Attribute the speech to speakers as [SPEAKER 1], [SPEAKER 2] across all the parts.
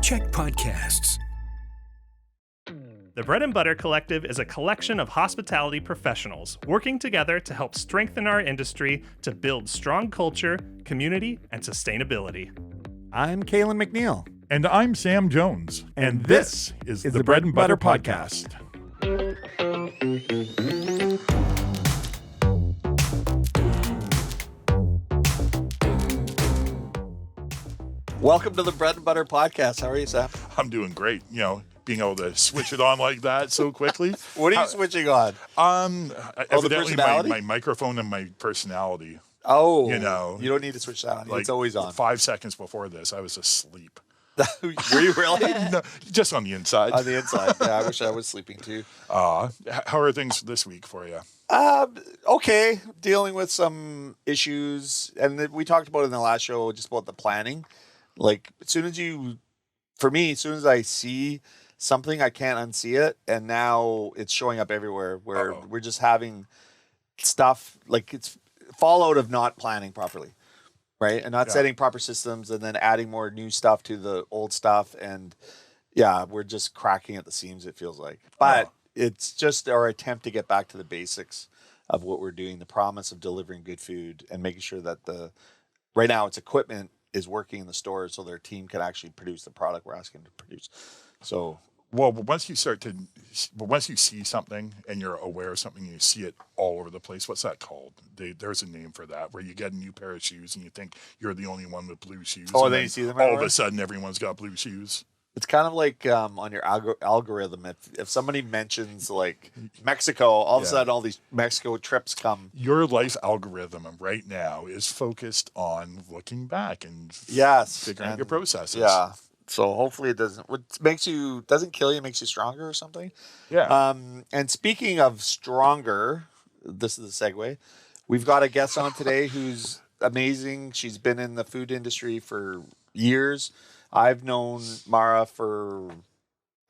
[SPEAKER 1] Check podcasts.
[SPEAKER 2] The Bread and Butter Collective is a collection of hospitality professionals working together to help strengthen our industry to build strong culture, community, and sustainability.
[SPEAKER 3] I'm Calen McNeil.
[SPEAKER 4] And I'm Sam Jones. And this is the Bread and Butter Podcast.
[SPEAKER 3] Welcome to the Bread and Butter Podcast. How are you, Sam?
[SPEAKER 4] I'm doing great. You know, being able to switch it on like that so quickly.
[SPEAKER 3] What are you switching on?
[SPEAKER 4] Evidently
[SPEAKER 3] personality?
[SPEAKER 4] my microphone and my personality.
[SPEAKER 3] Oh,
[SPEAKER 4] You know,
[SPEAKER 3] you don't need to switch that on.
[SPEAKER 4] Like
[SPEAKER 3] It's always on.
[SPEAKER 4] 5 seconds before this, I was asleep.
[SPEAKER 3] Were you really?
[SPEAKER 4] No, just on the inside.
[SPEAKER 3] On the inside. Yeah, I wish I was sleeping too.
[SPEAKER 4] How are things this week for you?
[SPEAKER 3] Okay, dealing with some issues, and we talked about it in the last show, just about the planning. Like, as soon as I see something, I can't unsee it, and now it's showing up everywhere where we're just having stuff, like it's fallout of not planning properly, right? And not setting proper systems, and then adding more new stuff to the old stuff, and we're just cracking at the seams, it feels like. But it's just our attempt to get back to the basics of what we're doing, the promise of delivering good food and making sure that right now it's equipment is working in the stores so their team can actually produce the product we're asking them to produce. So,
[SPEAKER 4] Well, once you see something and you're aware of something and you see it all over the place, what's that called? There's a name for that, where you get a new pair of shoes and you think you're the only one with blue shoes.
[SPEAKER 3] Oh,
[SPEAKER 4] and
[SPEAKER 3] then you see them
[SPEAKER 4] all of
[SPEAKER 3] everywhere?
[SPEAKER 4] a sudden everyone's got blue shoes.
[SPEAKER 3] it's kind of like on your algorithm. If somebody mentions like Mexico, all of a sudden all these Mexico trips come.
[SPEAKER 4] Your life algorithm right now is focused on looking back and figuring out your processes.
[SPEAKER 3] Yeah. So hopefully it doesn't kill you, makes you stronger or something.
[SPEAKER 4] Yeah.
[SPEAKER 3] And speaking of stronger, this is the segue. We've got a guest on today who's amazing. She's been in the food industry for years. I've known Mara for,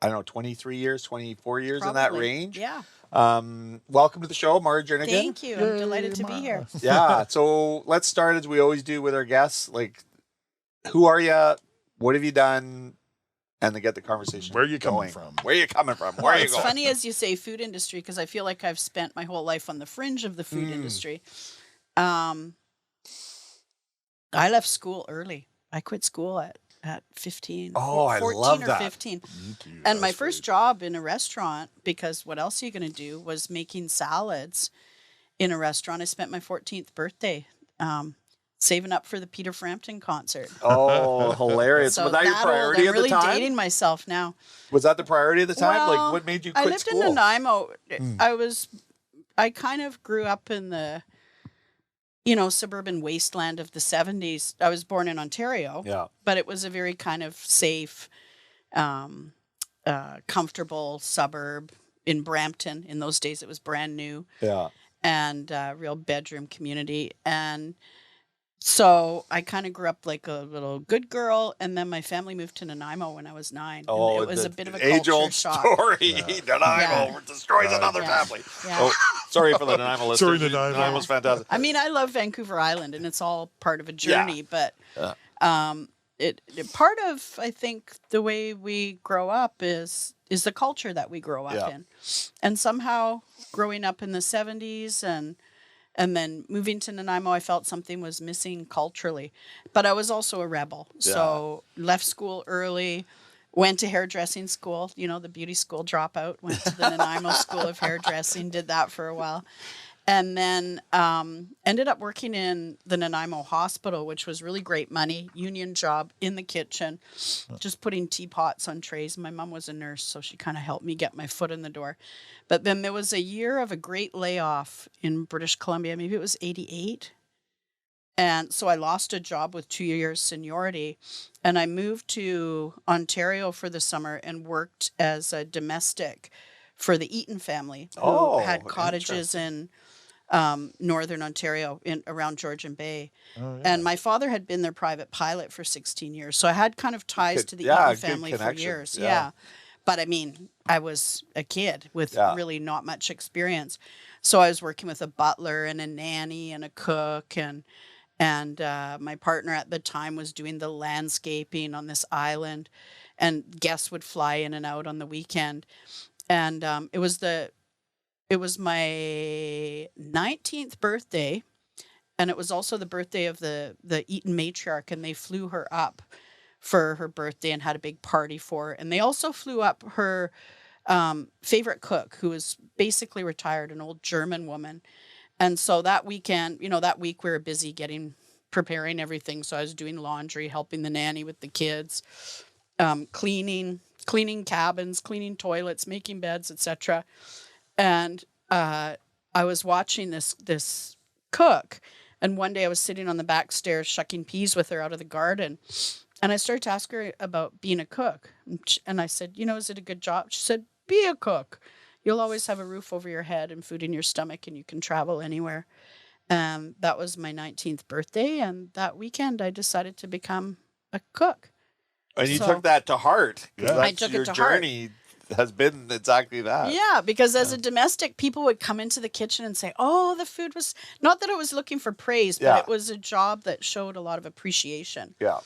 [SPEAKER 3] 23 years, 24 years in that range.
[SPEAKER 5] Yeah.
[SPEAKER 3] Welcome to the show, Mara Jernigan.
[SPEAKER 5] Thank you. I'm delighted to be here.
[SPEAKER 3] Yeah. So let's start as we always do with our guests. Like, who are you? What have you done? And then get the conversation.
[SPEAKER 4] Where are you coming
[SPEAKER 3] going.
[SPEAKER 4] from?
[SPEAKER 3] Where are you coming from? Where are you
[SPEAKER 5] It's
[SPEAKER 3] going?
[SPEAKER 5] funny as you say food industry, because I feel like I've spent my whole life on the fringe of the food industry. I left school early. I quit school at 15.
[SPEAKER 3] Oh, I
[SPEAKER 5] 14
[SPEAKER 3] love
[SPEAKER 5] or
[SPEAKER 3] that.
[SPEAKER 5] 15.
[SPEAKER 4] Me too.
[SPEAKER 5] And my
[SPEAKER 4] That's
[SPEAKER 5] first
[SPEAKER 4] great.
[SPEAKER 5] job in a restaurant, because what else are you going to do, was making salads in a restaurant. I spent my 14th birthday saving up for the Peter Frampton concert.
[SPEAKER 3] Oh, hilarious.
[SPEAKER 5] So
[SPEAKER 3] Was that your
[SPEAKER 5] that old,
[SPEAKER 3] priority
[SPEAKER 5] I'm
[SPEAKER 3] at the
[SPEAKER 5] really
[SPEAKER 3] time?
[SPEAKER 5] dating myself now.
[SPEAKER 3] Was that the priority at the time?
[SPEAKER 5] Well,
[SPEAKER 3] Like, what made you quit
[SPEAKER 5] I lived
[SPEAKER 3] school?
[SPEAKER 5] in Nanaimo. I kind of grew up in the, suburban wasteland of the 70s. I was born in Ontario.
[SPEAKER 3] Yeah.
[SPEAKER 5] But it was a very kind of safe, comfortable suburb in Brampton. In those days, it was brand new.
[SPEAKER 3] Yeah.
[SPEAKER 5] And real bedroom community. And so I kind of grew up like a little good girl, and then my family moved to Nanaimo when I was 9.
[SPEAKER 3] Oh,
[SPEAKER 5] and it was a bit of a
[SPEAKER 3] age-old
[SPEAKER 5] culture shock.
[SPEAKER 3] story. Nanaimo destroys another
[SPEAKER 5] Yeah.
[SPEAKER 3] family.
[SPEAKER 5] Yeah.
[SPEAKER 3] Oh, sorry for the Nanaimo listeners.
[SPEAKER 4] Sorry, Nanaimo.
[SPEAKER 3] Nanaimo's fantastic.
[SPEAKER 5] I mean, I love Vancouver Island, and it's all part of a journey. But it part of, I think, the way we grow up is the culture that we grow up in, and somehow growing up in the 70s and then moving to Nanaimo, I felt something was missing culturally. But I was also a rebel. So left school early, went to hairdressing school, the beauty school dropout, went to the Nanaimo School of Hairdressing, did that for a while. And then ended up working in the Nanaimo Hospital, which was really great money, union job in the kitchen, just putting teapots on trays. My mom was a nurse, so she kind of helped me get my foot in the door. But then there was a year of a great layoff in British Columbia. Maybe it was 88. And so I lost a job with 2 years seniority. And I moved to Ontario for the summer and worked as a domestic for the Eaton family, who had cottages in northern Ontario, around Georgian Bay. And my father had been their private pilot for 16 years. So I had kind of ties to the Eaton family for years. Yeah. But I mean, I was a kid with really not much experience. So I was working with a butler and a nanny and a cook, and my partner at the time was doing the landscaping on this island. and guests would fly in and out on the weekend. And it was my 19th birthday, and it was also the birthday of the Eaton matriarch, and they flew her up for her birthday and had a big party for her. And they also flew up her favorite cook, who was basically retired, an old German woman. And so that weekend, that week we were busy preparing everything. So I was doing laundry, helping the nanny with the kids, cleaning cabins, cleaning toilets, making beds, etc. And I was watching this cook, and one day I was sitting on the back stairs shucking peas with her out of the garden, and I started to ask her about being a cook. And I said, is it a good job? She said, be a cook. You'll always have a roof over your head and food in your stomach, and you can travel anywhere. That was my 19th birthday, and that weekend I decided to become a cook.
[SPEAKER 3] And you took that to heart.
[SPEAKER 4] Yeah.
[SPEAKER 5] I took it to
[SPEAKER 3] your journey has been exactly that.
[SPEAKER 5] Yeah, because as a domestic, people would come into the kitchen and say, oh, the food was, not that I was looking for praise, but it was a job that showed a lot of appreciation.
[SPEAKER 3] Yeah.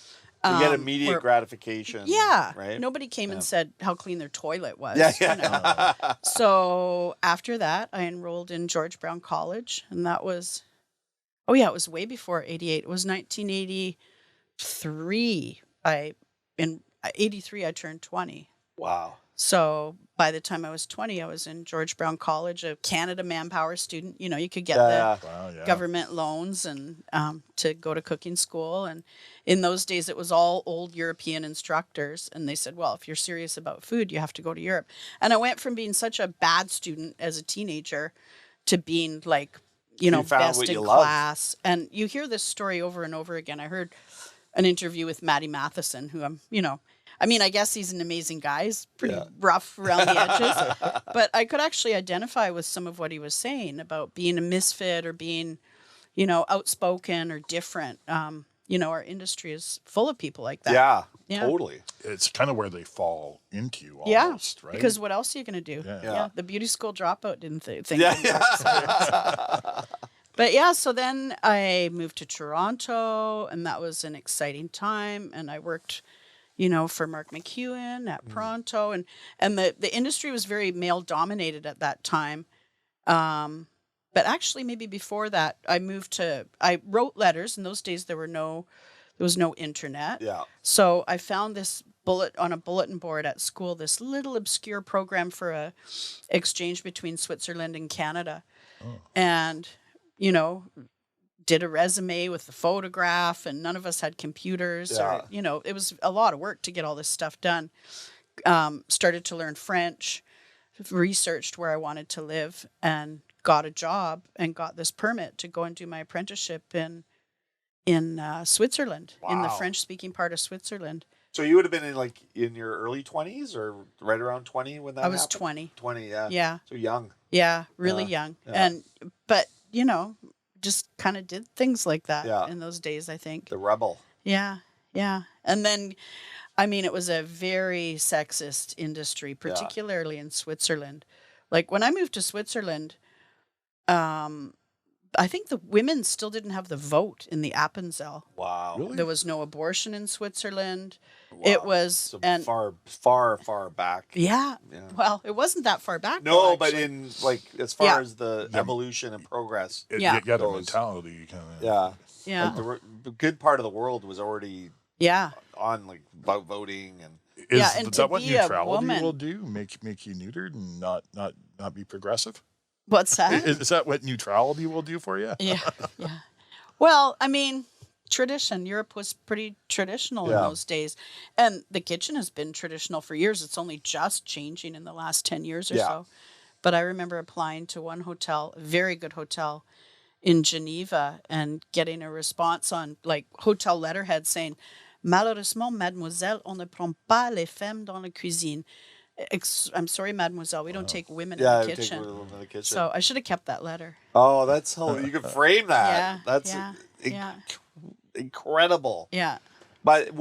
[SPEAKER 3] You get immediate gratification.
[SPEAKER 5] Yeah.
[SPEAKER 3] Right?
[SPEAKER 5] Nobody came and said how clean their toilet was.
[SPEAKER 3] Yeah.
[SPEAKER 5] So after that, I enrolled in George Brown College, and that was, it was way before 88. It was 1983. In 83, I turned 20.
[SPEAKER 3] Wow.
[SPEAKER 5] So by the time I was 20, I was in George Brown College, a Canada Manpower student. You could get the government loans and to go to cooking school. And in those days, it was all old European instructors. And they said, well, if you're serious about food, you have to go to Europe. And I went from being such a bad student as a teenager to being like, best in class. And you hear this story over and over again. I heard an interview with Matty Matheson, who I guess he's an amazing guy. He's pretty rough around the edges, but I could actually identify with some of what he was saying about being a misfit or being, outspoken or different. Our industry is full of people like that.
[SPEAKER 3] Yeah, totally.
[SPEAKER 4] It's kind of where they fall into almost, right?
[SPEAKER 5] Because what else are you going to do?
[SPEAKER 4] Yeah.
[SPEAKER 5] The beauty school dropout didn't think.
[SPEAKER 3] Yeah.
[SPEAKER 5] But so then I moved to Toronto, and that was an exciting time. And I worked, for Mark McEwen at Pronto, and the industry was very male dominated at that time. But actually, maybe before that, I wrote letters. In those days, there was no internet.
[SPEAKER 3] Yeah.
[SPEAKER 5] So I found this on a bulletin board at school, this little obscure program for a exchange between Switzerland and Canada, and did a resume with the photograph, and none of us had computers. Or, it was a lot of work to get all this stuff done. Started to learn French, researched where I wanted to live, and got a job and got this permit to go and do my apprenticeship in Switzerland, in the French-speaking part of Switzerland.
[SPEAKER 3] So you would have been in your early 20s or right around 20 when that happened?
[SPEAKER 5] I was 20.
[SPEAKER 3] 20, yeah.
[SPEAKER 5] Yeah.
[SPEAKER 3] So young.
[SPEAKER 5] Yeah, really young.
[SPEAKER 3] Yeah.
[SPEAKER 5] But just kind of did things like that
[SPEAKER 3] Yeah.
[SPEAKER 5] in those days, I think.
[SPEAKER 3] The rebel.
[SPEAKER 5] Yeah, yeah. And then, it was a very sexist industry, particularly in Switzerland. Like when I moved to Switzerland, I think the women still didn't have the vote in the Appenzell.
[SPEAKER 3] Wow.
[SPEAKER 4] Really?
[SPEAKER 5] There was no abortion in Switzerland.
[SPEAKER 3] Wow.
[SPEAKER 5] It was
[SPEAKER 3] So far back.
[SPEAKER 5] Yeah.
[SPEAKER 3] Yeah.
[SPEAKER 5] Well, it wasn't that far back.
[SPEAKER 3] No,
[SPEAKER 5] though,
[SPEAKER 3] but
[SPEAKER 5] actually.
[SPEAKER 3] in as far as the evolution and progress.
[SPEAKER 4] You
[SPEAKER 5] Yeah.
[SPEAKER 4] get a
[SPEAKER 3] Goes.
[SPEAKER 4] mentality kind of.
[SPEAKER 3] Yeah.
[SPEAKER 5] Yeah.
[SPEAKER 3] Like the good part of the world was already
[SPEAKER 5] Yeah.
[SPEAKER 3] on about voting and
[SPEAKER 5] and
[SPEAKER 4] Is
[SPEAKER 5] to
[SPEAKER 4] that what
[SPEAKER 5] be a
[SPEAKER 4] neutrality
[SPEAKER 5] woman-
[SPEAKER 4] will do? Make you neutered and not be progressive?
[SPEAKER 5] What's that?
[SPEAKER 4] Is that what neutrality will do for you?
[SPEAKER 5] Yeah. Yeah. Well, tradition. Europe was pretty traditional in
[SPEAKER 3] Yeah.
[SPEAKER 5] those days. And the kitchen has been traditional for years. It's only just changing in the last 10 years or so. But I remember applying to one hotel, a very good hotel in Geneva, and getting a response on hotel letterhead saying, "Malheureusement, mademoiselle, on ne prend pas les femmes dans la cuisine." I'm sorry, mademoiselle, we don't take women in the kitchen.
[SPEAKER 3] in the kitchen.
[SPEAKER 5] So I should have kept that letter.
[SPEAKER 3] Oh, that's how you can frame that.
[SPEAKER 5] Yeah,
[SPEAKER 3] That's
[SPEAKER 5] yeah.
[SPEAKER 3] incredible.
[SPEAKER 5] Yeah.
[SPEAKER 3] But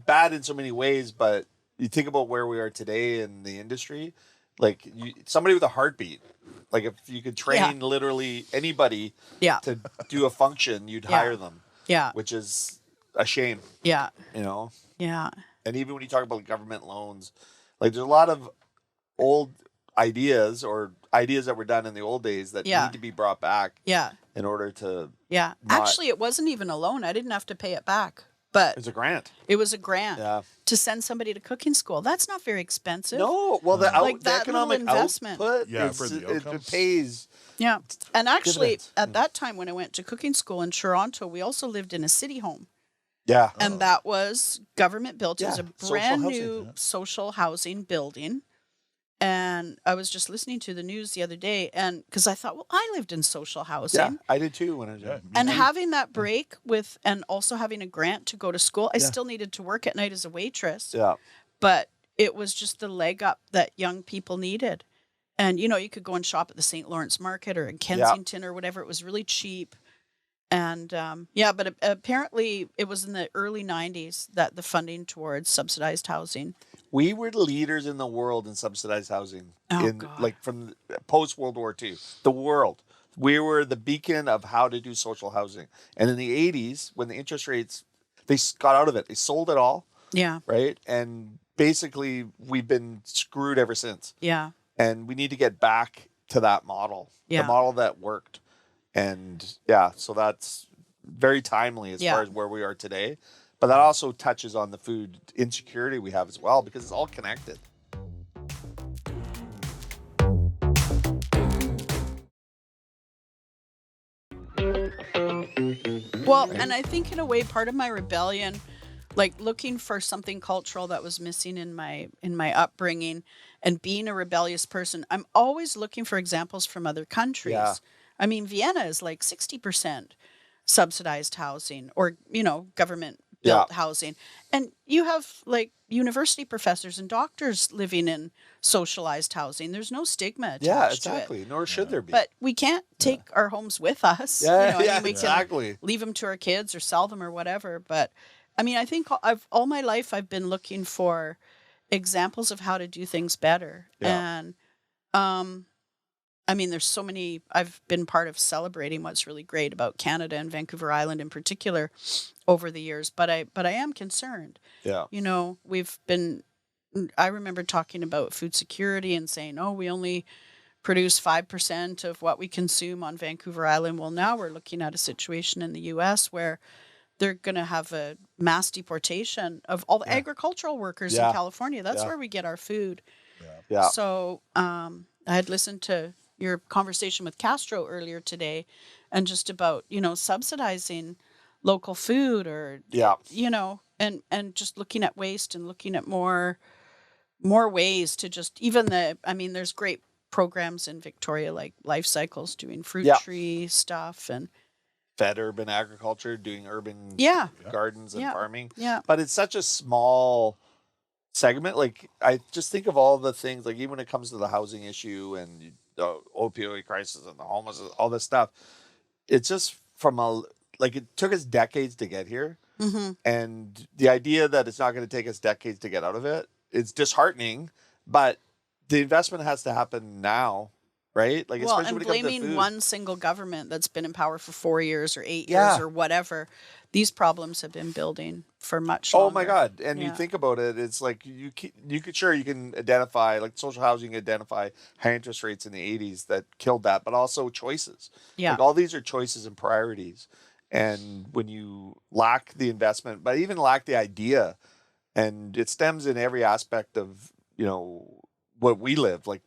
[SPEAKER 3] bad in so many ways, but you think about where we are today in the industry, somebody with a heartbeat, if you could train literally anybody
[SPEAKER 5] Yeah.
[SPEAKER 3] to do a function, you'd hire them,
[SPEAKER 5] Yeah.
[SPEAKER 3] which is a shame,
[SPEAKER 5] Yeah.
[SPEAKER 3] you know?
[SPEAKER 5] Yeah.
[SPEAKER 3] And even when you talk about government loans, like there's a lot of old ideas or ideas that were done in the old days that
[SPEAKER 5] Yeah.
[SPEAKER 3] need to be brought back
[SPEAKER 5] Yeah.
[SPEAKER 3] in order to.
[SPEAKER 5] Yeah.
[SPEAKER 3] Not-
[SPEAKER 5] Actually, it wasn't even a loan. I didn't have to pay it back, but
[SPEAKER 3] It's a grant.
[SPEAKER 5] it was a grant
[SPEAKER 3] Yeah.
[SPEAKER 5] to send somebody to cooking school. That's not very expensive.
[SPEAKER 3] No, well, the,
[SPEAKER 5] Like
[SPEAKER 3] the
[SPEAKER 5] that little
[SPEAKER 3] economic
[SPEAKER 5] investment.
[SPEAKER 3] output,
[SPEAKER 4] Yeah,
[SPEAKER 3] is,
[SPEAKER 4] for the
[SPEAKER 3] it
[SPEAKER 4] outcomes.
[SPEAKER 3] pays.
[SPEAKER 5] Yeah. And actually,
[SPEAKER 3] Dividends.
[SPEAKER 5] at that time when I went to cooking school in Toronto, we also lived in a city home.
[SPEAKER 3] Yeah.
[SPEAKER 5] And that was government built. It was
[SPEAKER 3] Yeah,
[SPEAKER 5] a
[SPEAKER 3] social
[SPEAKER 5] brand
[SPEAKER 3] housing,
[SPEAKER 5] new social housing building. And I was just listening to the news the other day, and because I thought, well, I lived in social housing.
[SPEAKER 3] Yeah, I did too when I was young.
[SPEAKER 5] And having that break with, and also having a grant to go to school, I
[SPEAKER 3] Yeah.
[SPEAKER 5] still needed to work at night as a waitress.
[SPEAKER 3] Yeah.
[SPEAKER 5] But it was just the leg up that young people needed. And, you know, you could go and shop at the St. Lawrence Market or in Kensington or whatever. It was really cheap. And but apparently it was in the early 90s that the funding towards subsidized housing.
[SPEAKER 3] We were the leaders in the world in subsidized housing.
[SPEAKER 5] Oh,
[SPEAKER 3] in
[SPEAKER 5] God.
[SPEAKER 3] like from post World War II. The world. We were the beacon of how to do social housing. And in the 80s, when the interest rates, they got out of it. They sold it all,
[SPEAKER 5] Yeah.
[SPEAKER 3] right? And basically, we've been screwed ever since.
[SPEAKER 5] Yeah.
[SPEAKER 3] And we need to get back to that model,
[SPEAKER 5] Yeah.
[SPEAKER 3] the model that worked. And yeah, so that's very timely as far as where we are today. But that also touches on the food insecurity we have as well, because it's all connected.
[SPEAKER 5] Well, and I think in a way, part of my rebellion, like looking for something cultural that was missing in my upbringing, and being a rebellious person, I'm always looking for examples from other countries.
[SPEAKER 3] Yeah.
[SPEAKER 5] I mean, Vienna is like 60% subsidized housing, or government built housing, and you have like university professors and doctors living in socialized housing. There's no stigma attached
[SPEAKER 3] Yeah,
[SPEAKER 5] to
[SPEAKER 3] exactly. Nor should there be.
[SPEAKER 5] But we can't take our homes with us.
[SPEAKER 3] yeah,
[SPEAKER 5] I mean, we
[SPEAKER 3] exactly.
[SPEAKER 5] can leave them to our kids or sell them or whatever. But I mean, I think all my life I've been looking for examples of how to do things better.
[SPEAKER 3] Yeah.
[SPEAKER 5] And I mean, there's so many. I've been part of celebrating what's really great about Canada and Vancouver Island in particular over the years. But I am concerned.
[SPEAKER 3] Yeah.
[SPEAKER 5] I remember talking about food security and saying, oh, we only produce 5% of what we consume on Vancouver Island. Well, now we're looking at a situation in the U.S. where they're going to have a mass deportation of all the agricultural workers in California. That's where we get our food.
[SPEAKER 3] Yeah.
[SPEAKER 5] So I had listened to your conversation with Castro earlier today, and just about, subsidizing local food, or, and just looking at waste and looking at more ways to just there's great programs in Victoria like Life Cycles doing fruit tree stuff, and
[SPEAKER 3] Fed urban agriculture, doing urban gardens and farming.
[SPEAKER 5] Yeah.
[SPEAKER 3] But it's such a small segment. Like, I just think of all the things, like even when it comes to the housing issue and the opioid crisis and the homeless, all this stuff, it's just it took us decades to get here.
[SPEAKER 5] Mm-hmm.
[SPEAKER 3] And the idea that it's not going to take us decades to get out of it, it's disheartening, but the investment has to happen now, right? Like, especially
[SPEAKER 5] and
[SPEAKER 3] when it comes to
[SPEAKER 5] blaming
[SPEAKER 3] food.
[SPEAKER 5] one single government that's been in power for 4 years or 8 years or whatever, these problems have been building for much longer.
[SPEAKER 3] Oh my God! And you think about it, it's like you can identify, like social housing, identify high interest rates in the 80s that killed that, but also choices.
[SPEAKER 5] Yeah,
[SPEAKER 3] like all these are choices and priorities. And when you lack the investment, but even lack the idea, and it stems in every aspect of what we live like.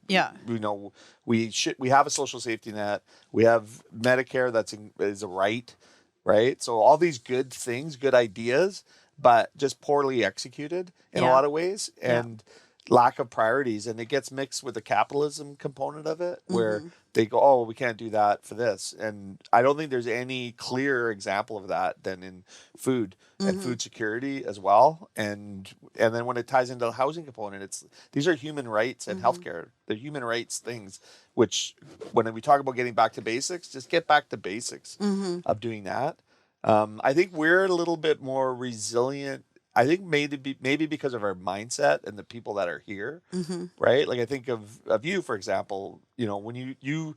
[SPEAKER 3] We have a social safety net. We have Medicare is a right. Right. So all these good things, good ideas, but just poorly executed in a lot of ways, and lack of priorities. And it gets mixed with the capitalism component of it, where they go, oh, we can't do that for this. And I don't think there's any clearer example of that than in food and food security as well. And then when it ties into the housing component, these are human rights and healthcare. They're human rights things, which when we talk about getting back to basics, just get back to basics of doing that. I think we're a little bit more resilient. I think maybe because of our mindset and the people that are here, right? Like I think of you, for example, when you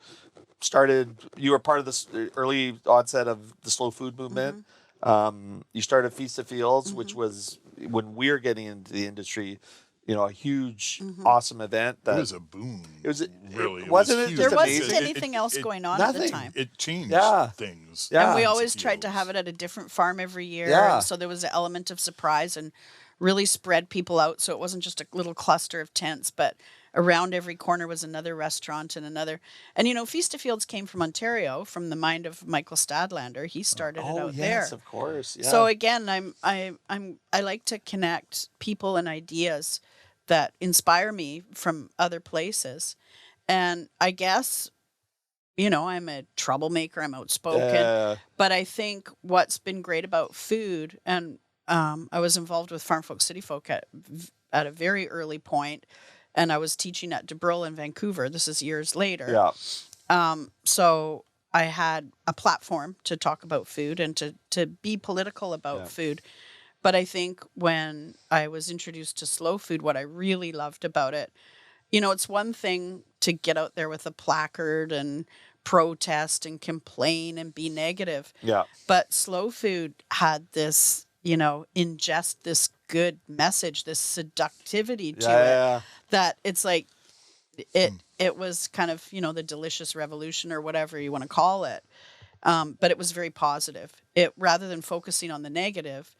[SPEAKER 3] started, you were part of this early onset of the slow food movement. You started Feast of Fields, which was, when we were getting into the industry, a huge, awesome event.
[SPEAKER 4] It
[SPEAKER 3] That
[SPEAKER 4] was a boom.
[SPEAKER 3] It was
[SPEAKER 4] really.
[SPEAKER 3] wasn't it
[SPEAKER 4] huge.
[SPEAKER 5] There
[SPEAKER 3] just
[SPEAKER 5] wasn't
[SPEAKER 3] amazing?
[SPEAKER 5] anything else going on at the
[SPEAKER 3] nothing.
[SPEAKER 5] time.
[SPEAKER 4] It changed
[SPEAKER 3] Yeah.
[SPEAKER 4] things.
[SPEAKER 3] Yeah.
[SPEAKER 5] And we
[SPEAKER 3] It's
[SPEAKER 5] always tried to have it at a different farm every year.
[SPEAKER 3] Yeah.
[SPEAKER 5] So there was an element of surprise and really spread people out. So it wasn't just a little cluster of tents, but around every corner was another restaurant and another. And, Feast of Fields came from Ontario, from the mind of Michael Stadlander. He started it out there.
[SPEAKER 3] Of course. Yeah.
[SPEAKER 5] So again, I like to connect people and ideas that inspire me from other places. And I guess, I'm a troublemaker, I'm outspoken, but I think what's been great about food, and I was involved with Farm Folk City Folk at a very early point, and I was teaching at DeBrule in Vancouver. This is years later.
[SPEAKER 3] Yeah.
[SPEAKER 5] So I had a platform to talk about food and to be political about food. But I think when I was introduced to slow food, what I really loved about it, it's one thing to get out there with a placard and protest and complain and be negative.
[SPEAKER 3] Yeah.
[SPEAKER 5] But slow food had this, ingest this good message, this seductivity to it, that it's like it was kind of, the delicious revolution or whatever you want to call it. But it was very positive. Rather than focusing on the negative,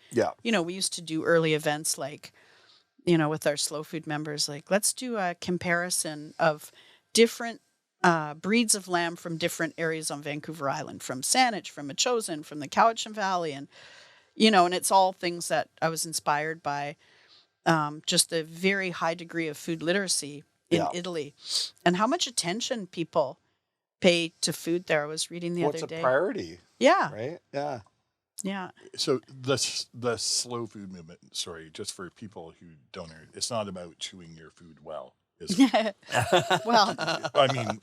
[SPEAKER 5] we used to do early events like, with our slow food members, like, let's do a comparison of different breeds of lamb from different areas on Vancouver Island, from Saanich, from Metchosin, from the Cowichan Valley. And, and it's all things that I was inspired by, just the very high degree of food literacy in Italy and how much attention people pay to food there. I was reading the other day.
[SPEAKER 3] What's a priority?
[SPEAKER 5] Yeah.
[SPEAKER 3] Right? Yeah.
[SPEAKER 5] Yeah.
[SPEAKER 4] So the slow food movement, sorry, just for people who don't know, it's not about chewing your food well, is it?
[SPEAKER 5] Well,
[SPEAKER 4] I mean,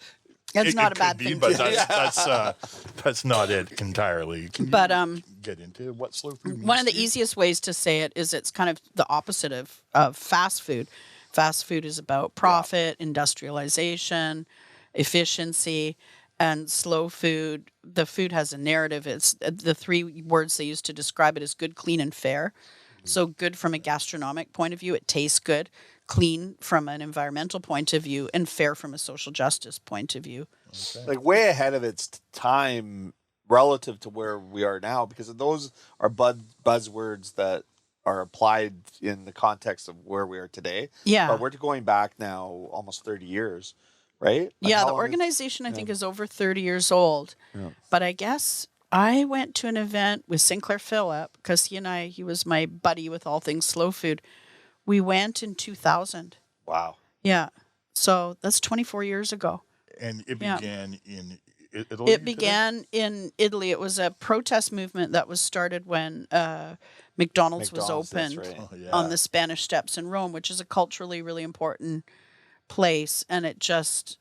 [SPEAKER 5] it's not a
[SPEAKER 4] could
[SPEAKER 5] bad
[SPEAKER 4] be,
[SPEAKER 5] thing.
[SPEAKER 4] but that's not it entirely. Can you get into what slow food means?
[SPEAKER 5] One of the
[SPEAKER 4] to you?
[SPEAKER 5] easiest ways to say it is it's kind of the opposite of fast food. Fast food is about profit, industrialization, efficiency. And slow food, the food has a narrative. It's the three words they use to describe it is good, clean, and fair. So good from a gastronomic point of view, it tastes good. Clean from an environmental point of view, and fair from a social justice point of view.
[SPEAKER 4] Okay.
[SPEAKER 3] Like way ahead of its time relative to where we are now, because those are buzzwords that are applied in the context of where we are today.
[SPEAKER 5] Yeah.
[SPEAKER 3] But we're going back now almost 30 years. Right? Like
[SPEAKER 5] Yeah, the organization, I think, is over 30 years old. Yeah. But I guess I went to an event with Sinclair Phillip, because he was my buddy with all things slow food. We went in 2000.
[SPEAKER 3] Wow.
[SPEAKER 5] Yeah. So that's 24 years ago.
[SPEAKER 4] And it began in Italy?
[SPEAKER 5] It began in Italy. It was a protest movement that was started when McDonald's was opened on the Spanish Steps in Rome, which is a culturally really important place, and it just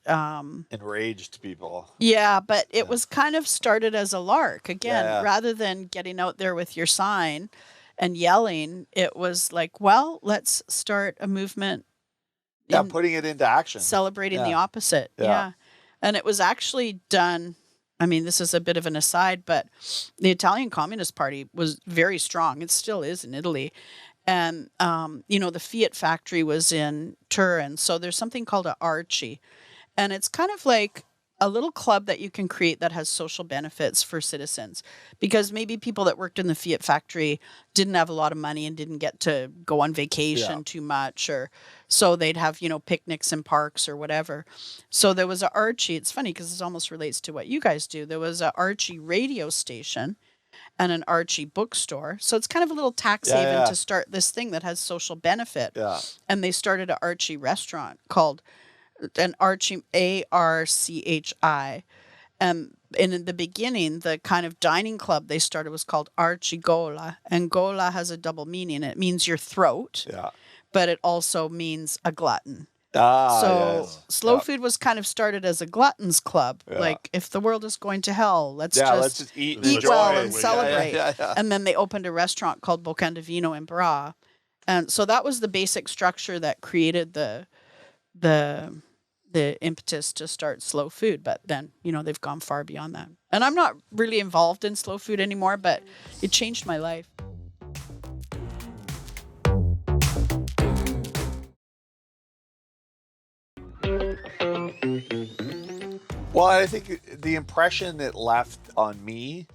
[SPEAKER 3] enraged people.
[SPEAKER 5] Yeah, but it was kind of started as a lark again, rather than getting out there with your sign and yelling. It was like, well, let's start a movement.
[SPEAKER 3] Putting it into action,
[SPEAKER 5] celebrating the opposite. Yeah, and it was actually done. I mean, this is a bit of an aside, but the Italian Communist Party was very strong. It still is in Italy. And, the Fiat factory was in Turin. So there's something called a Archie. And it's kind of like a little club that you can create that has social benefits for citizens. Because maybe people that worked in the Fiat factory didn't have a lot of money and didn't get to go on vacation too much. Or so they'd have, picnics in parks or whatever. So there was a Archie. It's funny because this almost relates to what you guys do. There was a Archie radio station and an Archie bookstore. So it's kind of a little tax haven to start this thing that has social benefit.
[SPEAKER 3] Yeah.
[SPEAKER 5] And they started an Archie restaurant called an Archie, ARCHI. And in the beginning, the kind of dining club they started was called Archie Gola. And Gola has a double meaning. It means your throat, but it also means a glutton. Slow food was kind of started as a glutton's club. Like, if the world is going to hell, let's just eat well and celebrate. And then they opened a restaurant called Bocan de Vino in Bra. And so that was the basic structure that created the impetus to start slow food. But then, they've gone far beyond that. And I'm not really involved in slow food anymore, but it changed my life.
[SPEAKER 3] Well, I think the impression it left on me,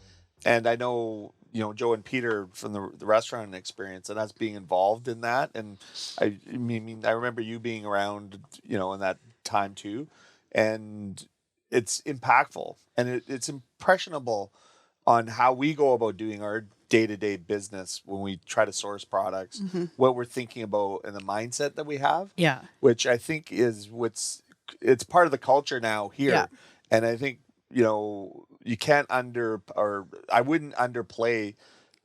[SPEAKER 3] and I know, Joe and Peter from the restaurant experience and us being involved in that. And I remember you being around, in that time too. And it's impactful and it's impressionable on how we go about doing our day-to-day business when we try to source products, what we're thinking about and the mindset that we have.
[SPEAKER 5] Yeah.
[SPEAKER 3] Which I think is it's part of the culture now here.
[SPEAKER 5] Yeah.
[SPEAKER 3] And I think, you can't I wouldn't underplay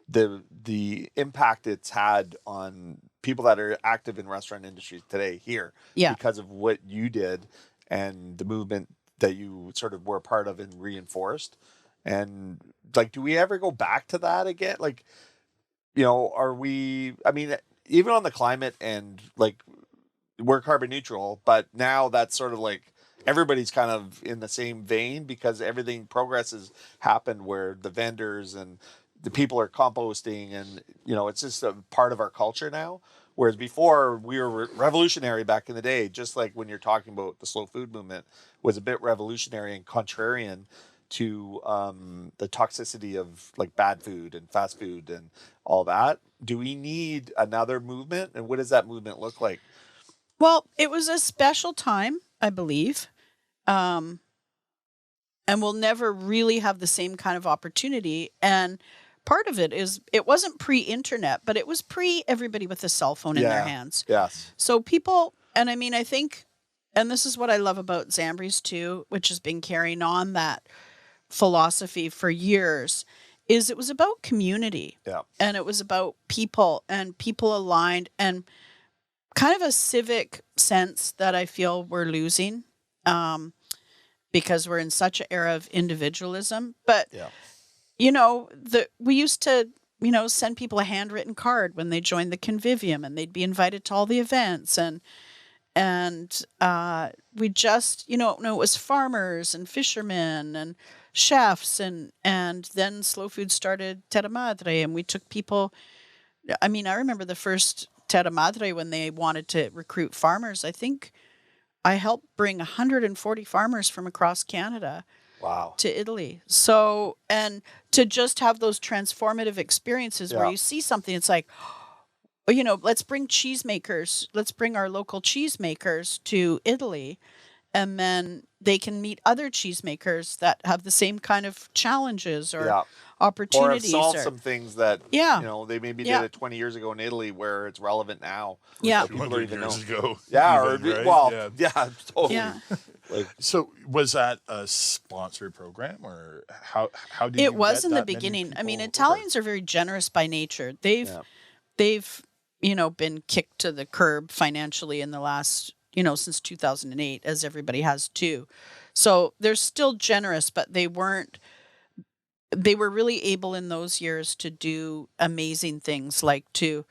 [SPEAKER 3] the impact it's had on people that are active in restaurant industries today here.
[SPEAKER 5] Yeah.
[SPEAKER 3] Because of what you did and the movement that you sort of were a part of and reinforced. And like, do we ever go back to that again? Like, are we, even on the climate and like we're carbon neutral, but now that's sort of like everybody's kind of in the same vein because progress has happened where the vendors and the people are composting and, it's just a part of our culture now. Whereas before we were revolutionary back in the day, just like when you're talking about the slow food movement was a bit revolutionary and contrarian to the toxicity of like bad food and fast food and all that. Do we need another movement? And what does that movement look like?
[SPEAKER 5] Well, it was a special time, I believe. And we'll never really have the same kind of opportunity. And part of it is it wasn't pre-internet, but it was everybody with a cell phone in their hands.
[SPEAKER 3] Yes.
[SPEAKER 5] So people, and I think, and this is what I love about Zambri's too, which has been carrying on that philosophy for years, is it was about community.
[SPEAKER 3] Yeah.
[SPEAKER 5] And it was about people and people aligned and kind of a civic sense that I feel we're losing because we're in such an era of individualism. But, we used to, send people a handwritten card when they joined the convivium and they'd be invited to all the events. And we just, it was farmers and fishermen and chefs and then slow food started Terra Madre and we took people. I remember the first Terra Madre when they wanted to recruit farmers. I think I helped bring 140 farmers from across Canada to Italy. So, and to just have those transformative experiences where you see something, it's like, let's bring cheesemakers. Let's bring our local cheesemakers to Italy. And then they can meet other cheesemakers that have the same kind of challenges or opportunities.
[SPEAKER 3] Or have solved some things that, they maybe did
[SPEAKER 5] Yeah.
[SPEAKER 3] it 20 years ago in Italy where it's relevant now.
[SPEAKER 5] Yeah.
[SPEAKER 3] People don't even know.
[SPEAKER 4] years ago.
[SPEAKER 3] Yeah.
[SPEAKER 4] even, right?
[SPEAKER 3] Totally.
[SPEAKER 5] Yeah.
[SPEAKER 4] So was that a sponsored program or how did
[SPEAKER 5] It
[SPEAKER 4] you
[SPEAKER 5] was
[SPEAKER 4] get
[SPEAKER 5] in the
[SPEAKER 4] that many
[SPEAKER 5] beginning.
[SPEAKER 4] people
[SPEAKER 5] Italians are very generous by nature. They've been kicked to the curb financially in the last, since 2008, as everybody has too. So they're still generous, but they were really able in those years to do amazing things it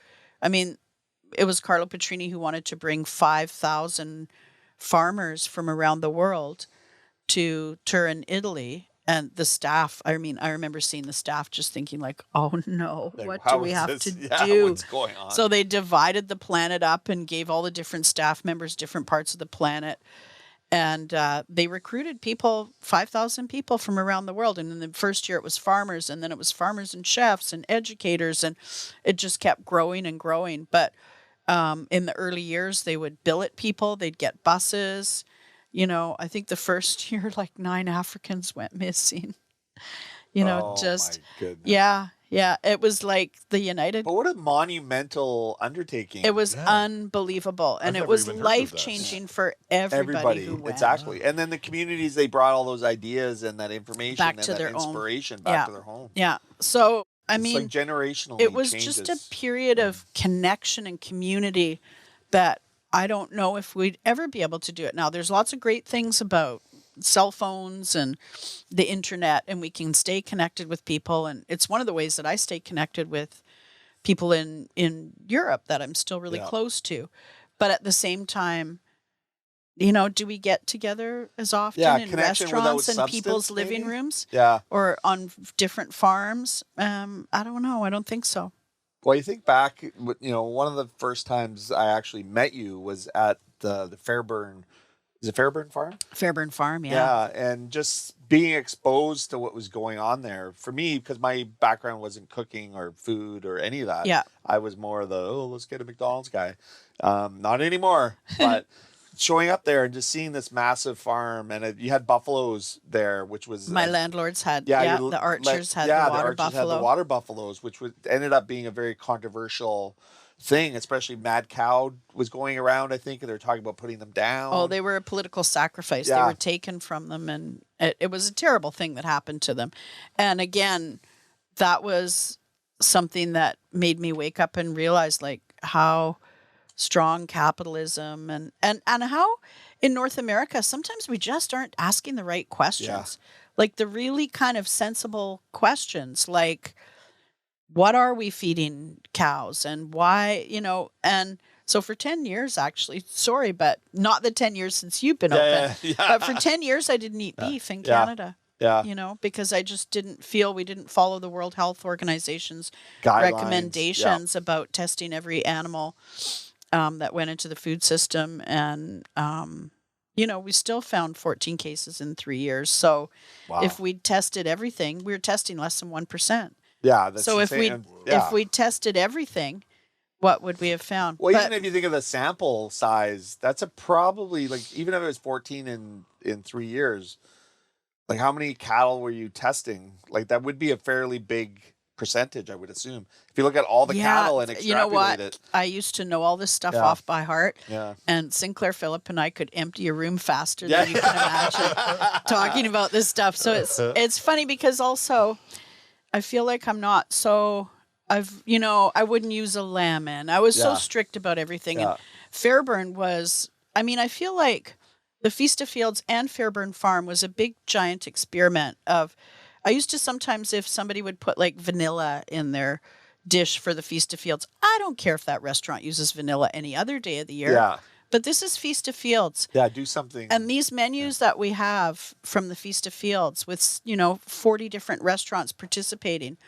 [SPEAKER 5] was Carlo Petrini who wanted to bring 5,000 farmers from around the world to Turin, Italy. And the staff, I remember seeing the staff just thinking like, oh no, what do we have to do?
[SPEAKER 3] What's going on?
[SPEAKER 5] So they divided the planet up and gave all the different staff members different parts of the planet. And they recruited 5,000 people from around the world. And in the first year it was farmers, and then it was farmers and chefs and educators. And it just kept growing and growing. But in the early years, they would billet people. They'd get buses. I think the first year, like 9 Africans went missing.
[SPEAKER 3] My goodness.
[SPEAKER 5] Yeah. It was like the United.
[SPEAKER 3] But what a monumental undertaking.
[SPEAKER 5] It was unbelievable. And
[SPEAKER 4] I've
[SPEAKER 5] it was
[SPEAKER 4] never even heard of this.
[SPEAKER 5] life-changing for everybody who went.
[SPEAKER 3] Exactly. And then the communities, they brought all those ideas and that information
[SPEAKER 5] Back
[SPEAKER 3] and
[SPEAKER 5] to
[SPEAKER 3] that
[SPEAKER 5] their own.
[SPEAKER 3] inspiration back to their home.
[SPEAKER 5] Yeah. So,
[SPEAKER 3] It's like generationally
[SPEAKER 5] it was
[SPEAKER 3] changes.
[SPEAKER 5] just a period of connection and community that I don't know if we'd ever be able to do it now. There's lots of great things about cell phones and the internet, and we can stay connected with people. And it's one of the ways that I stay connected with people in Europe that I'm still really close to. But at the same time, do we get together as often in restaurants and people's living rooms?
[SPEAKER 3] Yeah.
[SPEAKER 5] Or on different farms? I don't know. I don't think so.
[SPEAKER 3] Well, you think back, one of the first times I actually met you was at the Fairburn Is it Fairburn Farm?
[SPEAKER 5] Fairburn Farm, yeah.
[SPEAKER 3] Yeah, and just being exposed to what was going on there for me, because my background wasn't cooking or food or any of that.
[SPEAKER 5] Yeah.
[SPEAKER 3] I was more the let's get a McDonald's guy. Not anymore, but showing up there and just seeing this massive farm, and you had buffaloes there, which was
[SPEAKER 5] My landlords had,
[SPEAKER 3] your
[SPEAKER 5] the Archers had
[SPEAKER 3] the
[SPEAKER 5] the water
[SPEAKER 3] Archers
[SPEAKER 5] buffalo.
[SPEAKER 3] had the water buffaloes, which ended up being a very controversial thing, especially Mad Cow was going around, I think, and they were talking about putting them down.
[SPEAKER 5] Oh, they were a political sacrifice.
[SPEAKER 3] Yeah.
[SPEAKER 5] They were taken from them, and it was a terrible thing that happened to them. And again, that was something that made me wake up and realize like how strong capitalism and how in North America sometimes we just aren't asking the right questions. Like the really kind of sensible questions, like what are we feeding cows and why, and so for 10 years, actually, sorry, but not the 10 years since you've been open, but for 10 years, I didn't eat beef in Canada.
[SPEAKER 3] Yeah.
[SPEAKER 5] Because I just didn't feel we didn't follow the World Health Organization's
[SPEAKER 3] Guidelines.
[SPEAKER 5] recommendations about testing every animal that went into the food system. And, we still found 14 cases in 3 years. So if we tested everything, we were testing less than 1%.
[SPEAKER 3] Yeah. That's
[SPEAKER 5] So
[SPEAKER 3] insane.
[SPEAKER 5] if we tested everything, what would we have found?
[SPEAKER 3] Well, even if you think of the sample size, that's probably like, even if it was 14 in 3 years, like how many cattle were you testing? Like that would be a fairly big percentage, I would assume. If you look at all the cattle and extrapolate
[SPEAKER 5] you know what?
[SPEAKER 3] it.
[SPEAKER 5] I used to know all this stuff off by heart.
[SPEAKER 3] Yeah.
[SPEAKER 5] And Sinclair Phillip and I could empty a room faster than you can imagine talking about this stuff. So it's funny because also I feel like I'm not so I wouldn't use a lemon. I was so strict about everything. And Fairburn was, I feel like the Feast of Fields and Fairburn Farm was a big giant experiment of, I used to sometimes, if somebody would put like vanilla in their dish for the Feast of Fields, I don't care if that restaurant uses vanilla any other day of the year.
[SPEAKER 3] Yeah.
[SPEAKER 5] But this is Feast of Fields.
[SPEAKER 3] Yeah, do something.
[SPEAKER 5] And these menus that we have from the Feast of Fields with, 40 different restaurants participating,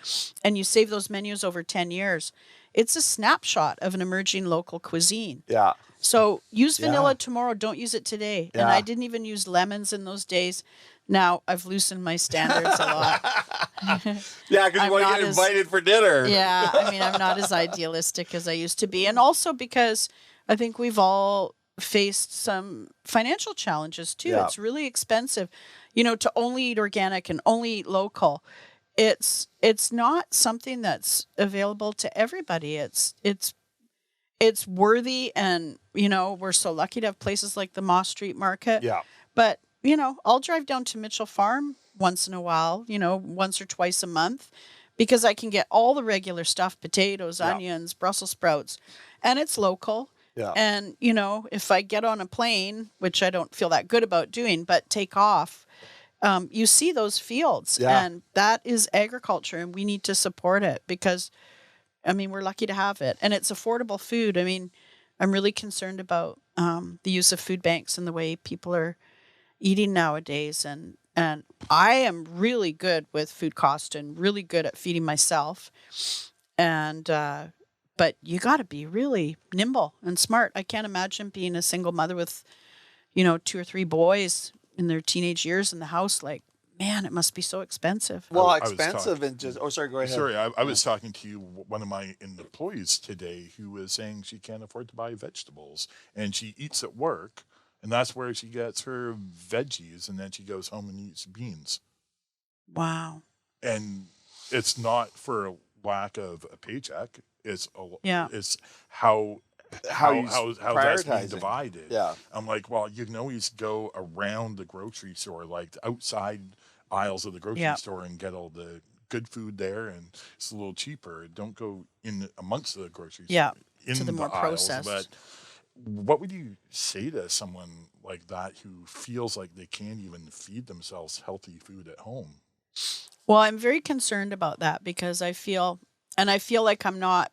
[SPEAKER 5] and you save those menus over 10 years, it's a snapshot of an emerging local cuisine.
[SPEAKER 3] Yeah.
[SPEAKER 5] So use vanilla tomorrow, don't use it today.
[SPEAKER 3] Yeah.
[SPEAKER 5] And I didn't even use lemons in those days. Now I've loosened my standards a lot.
[SPEAKER 3] Yeah, because you want to get invited for dinner.
[SPEAKER 5] Yeah, I'm not as idealistic as I used to be. And also because I think we've all faced some financial challenges too.
[SPEAKER 3] Yeah.
[SPEAKER 5] It's really expensive, to only eat organic and only eat local. It's not something that's available to everybody. It's worthy, and we're so lucky to have places like the Moss Street Market.
[SPEAKER 3] Yeah.
[SPEAKER 5] But I'll drive down to Mitchell Farm once in a while, once or twice a month, because I can get all the regular stuff, potatoes, onions, Brussels sprouts, and it's local.
[SPEAKER 3] Yeah.
[SPEAKER 5] And, if I get on a plane, which I don't feel that good about doing, but take off, you see those fields, and that is agriculture, and we need to support it because, we're lucky to have it, and it's affordable food. I'm really concerned about the use of food banks and the way people are eating nowadays, and I am really good with food cost and really good at feeding myself, and but you got to be really nimble and smart. I can't imagine being a single mother with 2 or 3 boys in their teenage years in the house. Like, man, it must be so expensive.
[SPEAKER 3] Well, expensive and just. Oh, sorry. Go ahead.
[SPEAKER 4] Sorry, I was talking to one of my employees today who was saying she can't afford to buy vegetables, and she eats at work, and that's where she gets her veggies, and then she goes home and eats beans.
[SPEAKER 5] Wow.
[SPEAKER 4] And it's not for lack of a paycheck. It's how that's being divided.
[SPEAKER 3] Yeah.
[SPEAKER 4] I'm like, well, you can always go around the grocery store, like the outside aisles of the grocery store, and get all the good food there, and it's a little cheaper. Don't go in amongst the grocery store. In
[SPEAKER 5] to the more
[SPEAKER 4] aisles.
[SPEAKER 5] processed.
[SPEAKER 4] But what would you say to someone like that who feels like they can't even feed themselves healthy food at home?
[SPEAKER 5] Well, I'm very concerned about that because I feel like I'm not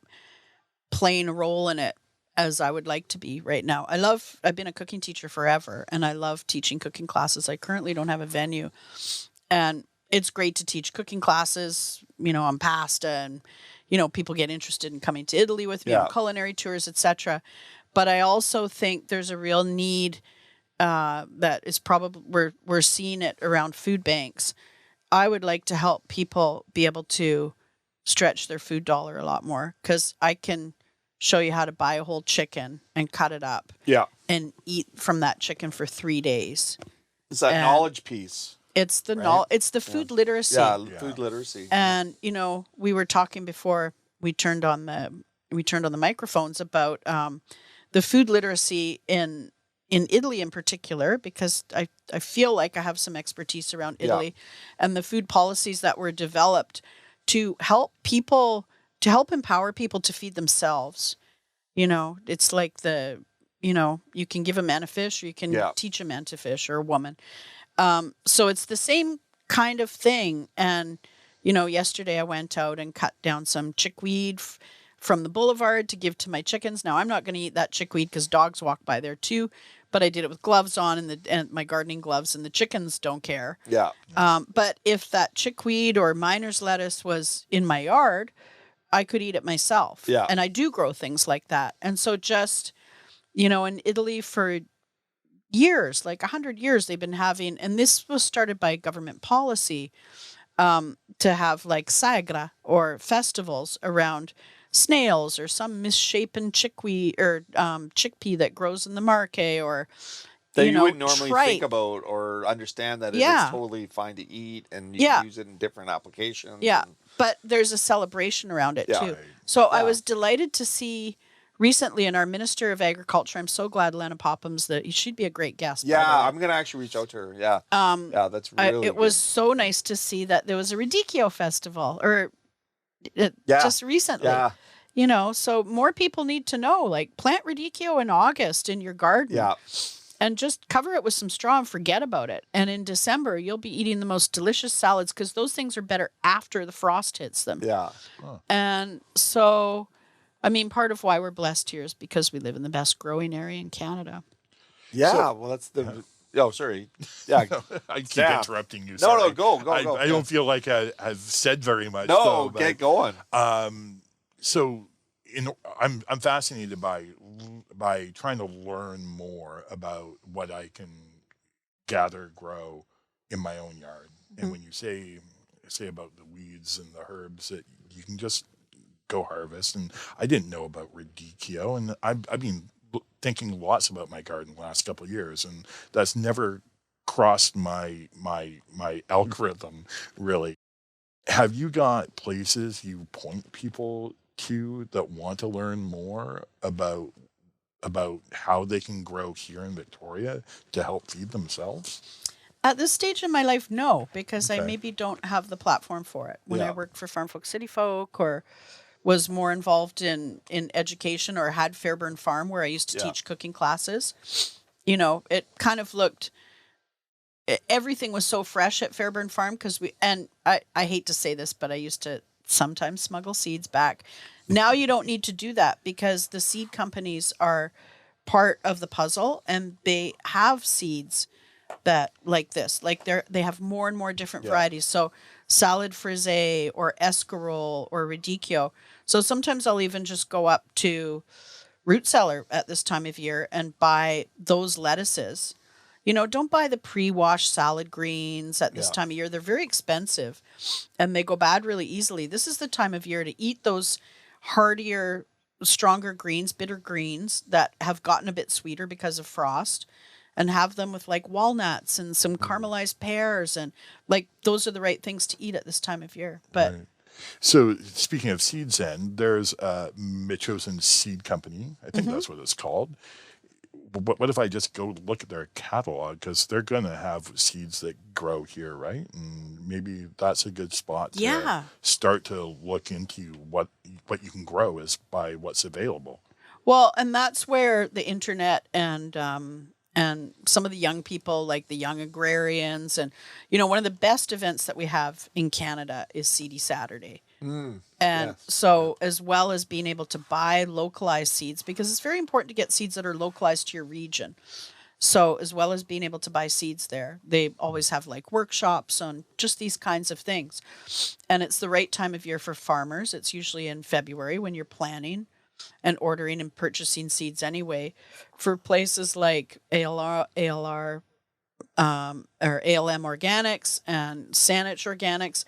[SPEAKER 5] playing a role in it as I would like to be right now. I've been a cooking teacher forever, and I love teaching cooking classes. I currently don't have a venue, and it's great to teach cooking classes, on pasta, and, people get interested in coming to Italy with me on culinary tours, etc. But I also think there's a real need that is probably we're seeing it around food banks. I would like to help people be able to stretch their food dollar a lot more, because I can show you how to buy a whole chicken and cut it up
[SPEAKER 3] Yeah.
[SPEAKER 5] and eat from that chicken for 3 days.
[SPEAKER 3] It's that
[SPEAKER 5] And
[SPEAKER 3] knowledge piece.
[SPEAKER 5] It's the
[SPEAKER 3] Right?
[SPEAKER 5] it's the food literacy.
[SPEAKER 3] Yeah, food literacy.
[SPEAKER 5] And we were talking before we turned on the microphones about the food literacy in Italy in particular, because I feel like I have some expertise around Italy and the food policies that were developed to help empower people to feed themselves. It's like you can give a man a fish, or you can teach a man to fish, or a woman. So it's the same kind of thing. And, yesterday I went out and cut down some chickweed from the boulevard to give to my chickens. Now, I'm not going to eat that chickweed because dogs walk by there too, but I did it with gloves on and my gardening gloves, and the chickens don't care.
[SPEAKER 3] Yeah.
[SPEAKER 5] But if that chickweed or miner's lettuce was in my yard, I could eat it myself.
[SPEAKER 3] Yeah.
[SPEAKER 5] And I do grow things like that. And so just, in Italy for years, like 100 years, they've been having, and this was started by government policy, to have like sagra or festivals around snails or some misshapen chickweed or chickpea that grows in the market, or
[SPEAKER 3] That you wouldn't normally
[SPEAKER 5] tripe.
[SPEAKER 3] think about or understand that it is
[SPEAKER 5] Yeah.
[SPEAKER 3] totally fine to eat, and you can use it in different applications.
[SPEAKER 5] Yeah,
[SPEAKER 3] and-
[SPEAKER 5] but there's a celebration around it
[SPEAKER 3] Yeah.
[SPEAKER 5] too.
[SPEAKER 4] Right.
[SPEAKER 5] So I
[SPEAKER 3] Yeah.
[SPEAKER 5] was delighted to see recently in our Minister of Agriculture, I'm so glad Lena Pophams, that she'd be a great guest. by
[SPEAKER 3] Yeah,
[SPEAKER 5] the way.
[SPEAKER 3] I'm gonna actually reach out to her. Yeah. Yeah, that's
[SPEAKER 5] I-
[SPEAKER 3] really
[SPEAKER 5] it was
[SPEAKER 3] good.
[SPEAKER 5] so nice to see that there was a Radicchio festival, or
[SPEAKER 3] Yeah.
[SPEAKER 5] just recently.
[SPEAKER 3] Yeah.
[SPEAKER 5] So more people need to know, like, plant Radicchio in August in your garden.
[SPEAKER 3] Yeah.
[SPEAKER 5] And just cover it with some straw and forget about it. And in December, you'll be eating the most delicious salads, because those things are better after the frost hits them.
[SPEAKER 3] Yeah.
[SPEAKER 5] And so, part of why we're blessed here is because we live in the best growing area in Canada.
[SPEAKER 3] Yeah. Well, that's the. Oh, sorry. Yeah.
[SPEAKER 4] I keep
[SPEAKER 3] Yeah.
[SPEAKER 4] interrupting you.
[SPEAKER 3] No,
[SPEAKER 4] Sorry.
[SPEAKER 3] go.
[SPEAKER 4] I don't feel like I've said very much.
[SPEAKER 3] No,
[SPEAKER 4] though, but,
[SPEAKER 3] get going.
[SPEAKER 4] So I'm fascinated by trying to learn more about what I can gather, grow in my own yard. And when you say about the weeds and the herbs that you can just go harvest, and I didn't know about radicchio, and I've been thinking lots about my garden the last couple of years, and that's never crossed my algorithm really. Have you got places you point people to that want to learn more about how they can grow here in Victoria to help feed themselves?
[SPEAKER 5] At this stage in my life, no, because I
[SPEAKER 4] Okay.
[SPEAKER 5] maybe don't have the platform for it. When I
[SPEAKER 3] Yeah.
[SPEAKER 5] worked for Farm Folk City Folk, or was more involved in education, or had Fairburn Farm where I used to
[SPEAKER 3] Yeah.
[SPEAKER 5] teach cooking classes, it kind of looked, everything was so fresh at Fairburn Farm, because I hate to say this, but I used to sometimes smuggle seeds back. Now you don't need to do that, because the seed companies are part of the puzzle, and they have seeds that like this, like they have more and more different varieties. So salad frisee or escarole or radicchio. So sometimes I'll even just go up to Root Cellar at this time of year and buy those lettuces. Don't buy the pre-washed salad greens at this
[SPEAKER 3] Yeah.
[SPEAKER 5] time of year. They're very expensive and they go bad really easily. This is the time of year to eat those hardier, stronger greens, bitter greens that have gotten a bit sweeter because of frost, and have them with like walnuts and some caramelized pears, and like those are the right things to eat at this time of year. But
[SPEAKER 4] Right. So speaking of seeds, then there's Mitchosen Seed Company. I think that's what it's called. But what if I just go look at their catalog, because they're going to have seeds that grow here, right? And maybe that's a good spot to
[SPEAKER 5] Yeah.
[SPEAKER 4] start to look into what you can grow is by what's available.
[SPEAKER 5] well, and that's where the internet and some of the young people, like the young agrarians, and one of the best events that we have in Canada is Seedy Saturday. And
[SPEAKER 3] yes.
[SPEAKER 5] so, as well as being able to buy localized seeds, because it's very important to get seeds that are localized to your region. So, as well as being able to buy seeds there, they always have like workshops on just these kinds of things. And it's the right time of year for farmers. It's usually in February when you're planting. and ordering and purchasing seeds anyway. For places like ALR or ALM Organics and Saanich Organics,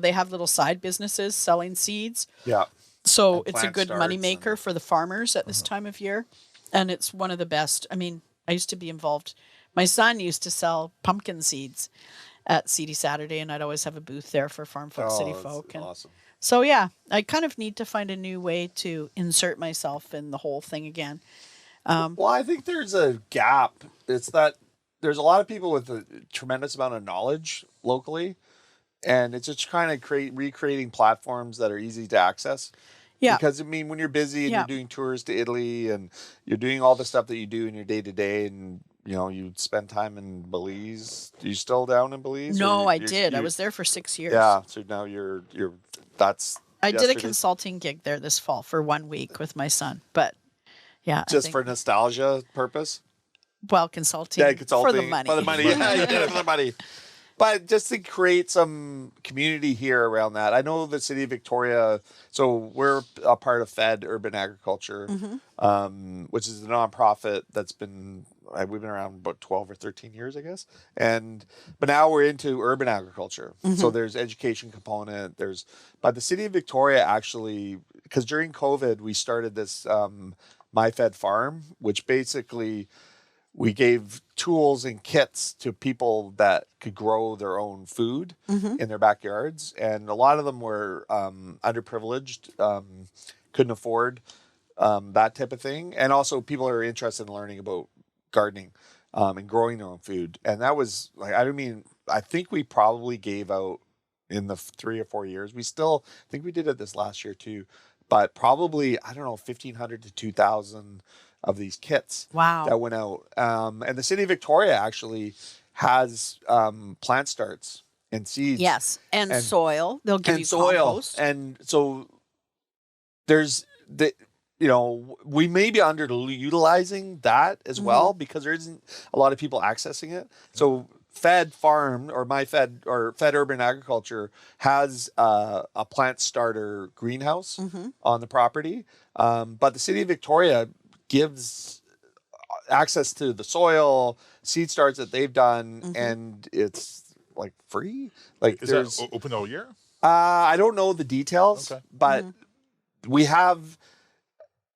[SPEAKER 5] they have little side businesses selling seeds.
[SPEAKER 3] Yeah.
[SPEAKER 5] So
[SPEAKER 3] And
[SPEAKER 5] it's a
[SPEAKER 3] plant
[SPEAKER 5] good
[SPEAKER 3] starts
[SPEAKER 5] moneymaker
[SPEAKER 3] and-
[SPEAKER 5] for the farmers at this time of year. And it's one of the best. I mean, I used to be involved. My son used to sell pumpkin seeds at Seedy Saturday, and I'd always have a booth there for Farm Folk, City
[SPEAKER 3] that's
[SPEAKER 5] Folk. And
[SPEAKER 3] awesome.
[SPEAKER 5] so, yeah, I kind of need to find a new way to insert myself in the whole thing again.
[SPEAKER 3] Well, I think there's a gap. It's that there's a lot of people with a tremendous amount of knowledge locally, and it's just kind of recreating platforms that are easy to access.
[SPEAKER 5] Yeah.
[SPEAKER 3] Because I mean, when you're busy and
[SPEAKER 5] Yeah.
[SPEAKER 3] you're doing tours to Italy and you're doing all the stuff that you do in your day to day, and you spend time in Belize. Are you still down in Belize?
[SPEAKER 5] No,
[SPEAKER 3] Or
[SPEAKER 5] I did. I was there for 6 years.
[SPEAKER 3] Yeah. So now you're that's.
[SPEAKER 5] I did a
[SPEAKER 3] yesterday.
[SPEAKER 5] consulting gig there this fall for 1 week with my son. But yeah, I
[SPEAKER 3] Just
[SPEAKER 5] think-
[SPEAKER 3] for nostalgia purpose.
[SPEAKER 5] consulting,
[SPEAKER 3] Yeah, consulting
[SPEAKER 5] for the money.
[SPEAKER 3] For the money, yeah, you did it for the money. But just to create some community here around that. I know the city of Victoria. So we're a part of Fed Urban Agriculture, which is a nonprofit that's been we've been around about 12 or 13 years, I guess. But now we're into urban agriculture. So there's education component. But the city of Victoria actually, because during COVID we started this My Fed Farm, which basically we gave tools and kits to people that could grow their own food in their backyards. And a lot of them were underprivileged, couldn't afford that type of thing. And also people are interested in learning about gardening and growing their own food. And that was I think we probably gave out in the 3 or 4 years. I think we did it this last year too, but probably, 1,500 to 2,000 of these kits
[SPEAKER 5] Wow.
[SPEAKER 3] that went out. And the city of Victoria actually has plant starts and seeds.
[SPEAKER 5] Yes, and soil. They'll give
[SPEAKER 3] And
[SPEAKER 5] you
[SPEAKER 3] soil.
[SPEAKER 5] compost.
[SPEAKER 3] And so there's we may be underutilizing that as well because there isn't a lot of people accessing it. So Fed Farm or My Fed or Fed Urban Agriculture has a plant starter greenhouse on the property. But the city of Victoria gives access to the soil, seed starts that they've done, and it's like free. Like
[SPEAKER 4] Is
[SPEAKER 3] there's
[SPEAKER 4] that open all year?
[SPEAKER 3] I don't know the details,
[SPEAKER 4] Okay.
[SPEAKER 3] but we have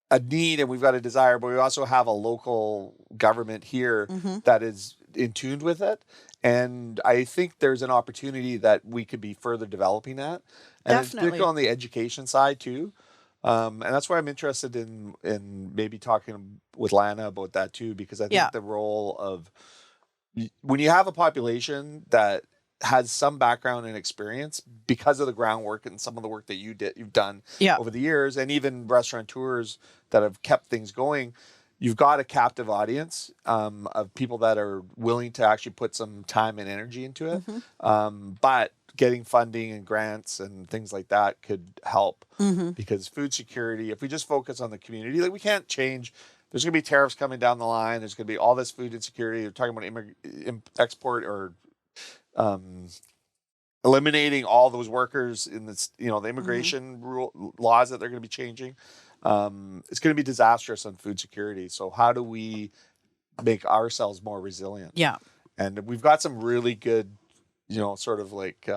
[SPEAKER 3] a need and we've got a desire, but we also have a local government here that is in tune with it. And I think there's an opportunity that we could be further developing that. And it's
[SPEAKER 5] Definitely.
[SPEAKER 3] particularly on the education side too. And that's why I'm interested in maybe talking with Lana about that too, because I think the role of when you have a population that has some background and experience because of the groundwork and some of the work that you've done over the years, and even restaurateurs that have kept things going, you've got a captive audience of people that are willing to actually put some time and energy into it. But getting funding and grants and things like that could help because food security, if we just focus on the community, like we can't change. There's going to be tariffs coming down the line. There's going to be all this food insecurity. You're talking about export or eliminating all those workers in this, the immigration laws that they're going to be changing. It's going to be disastrous on food security. So how do we make ourselves more resilient?
[SPEAKER 5] Yeah.
[SPEAKER 3] And we've got some really good, sort of like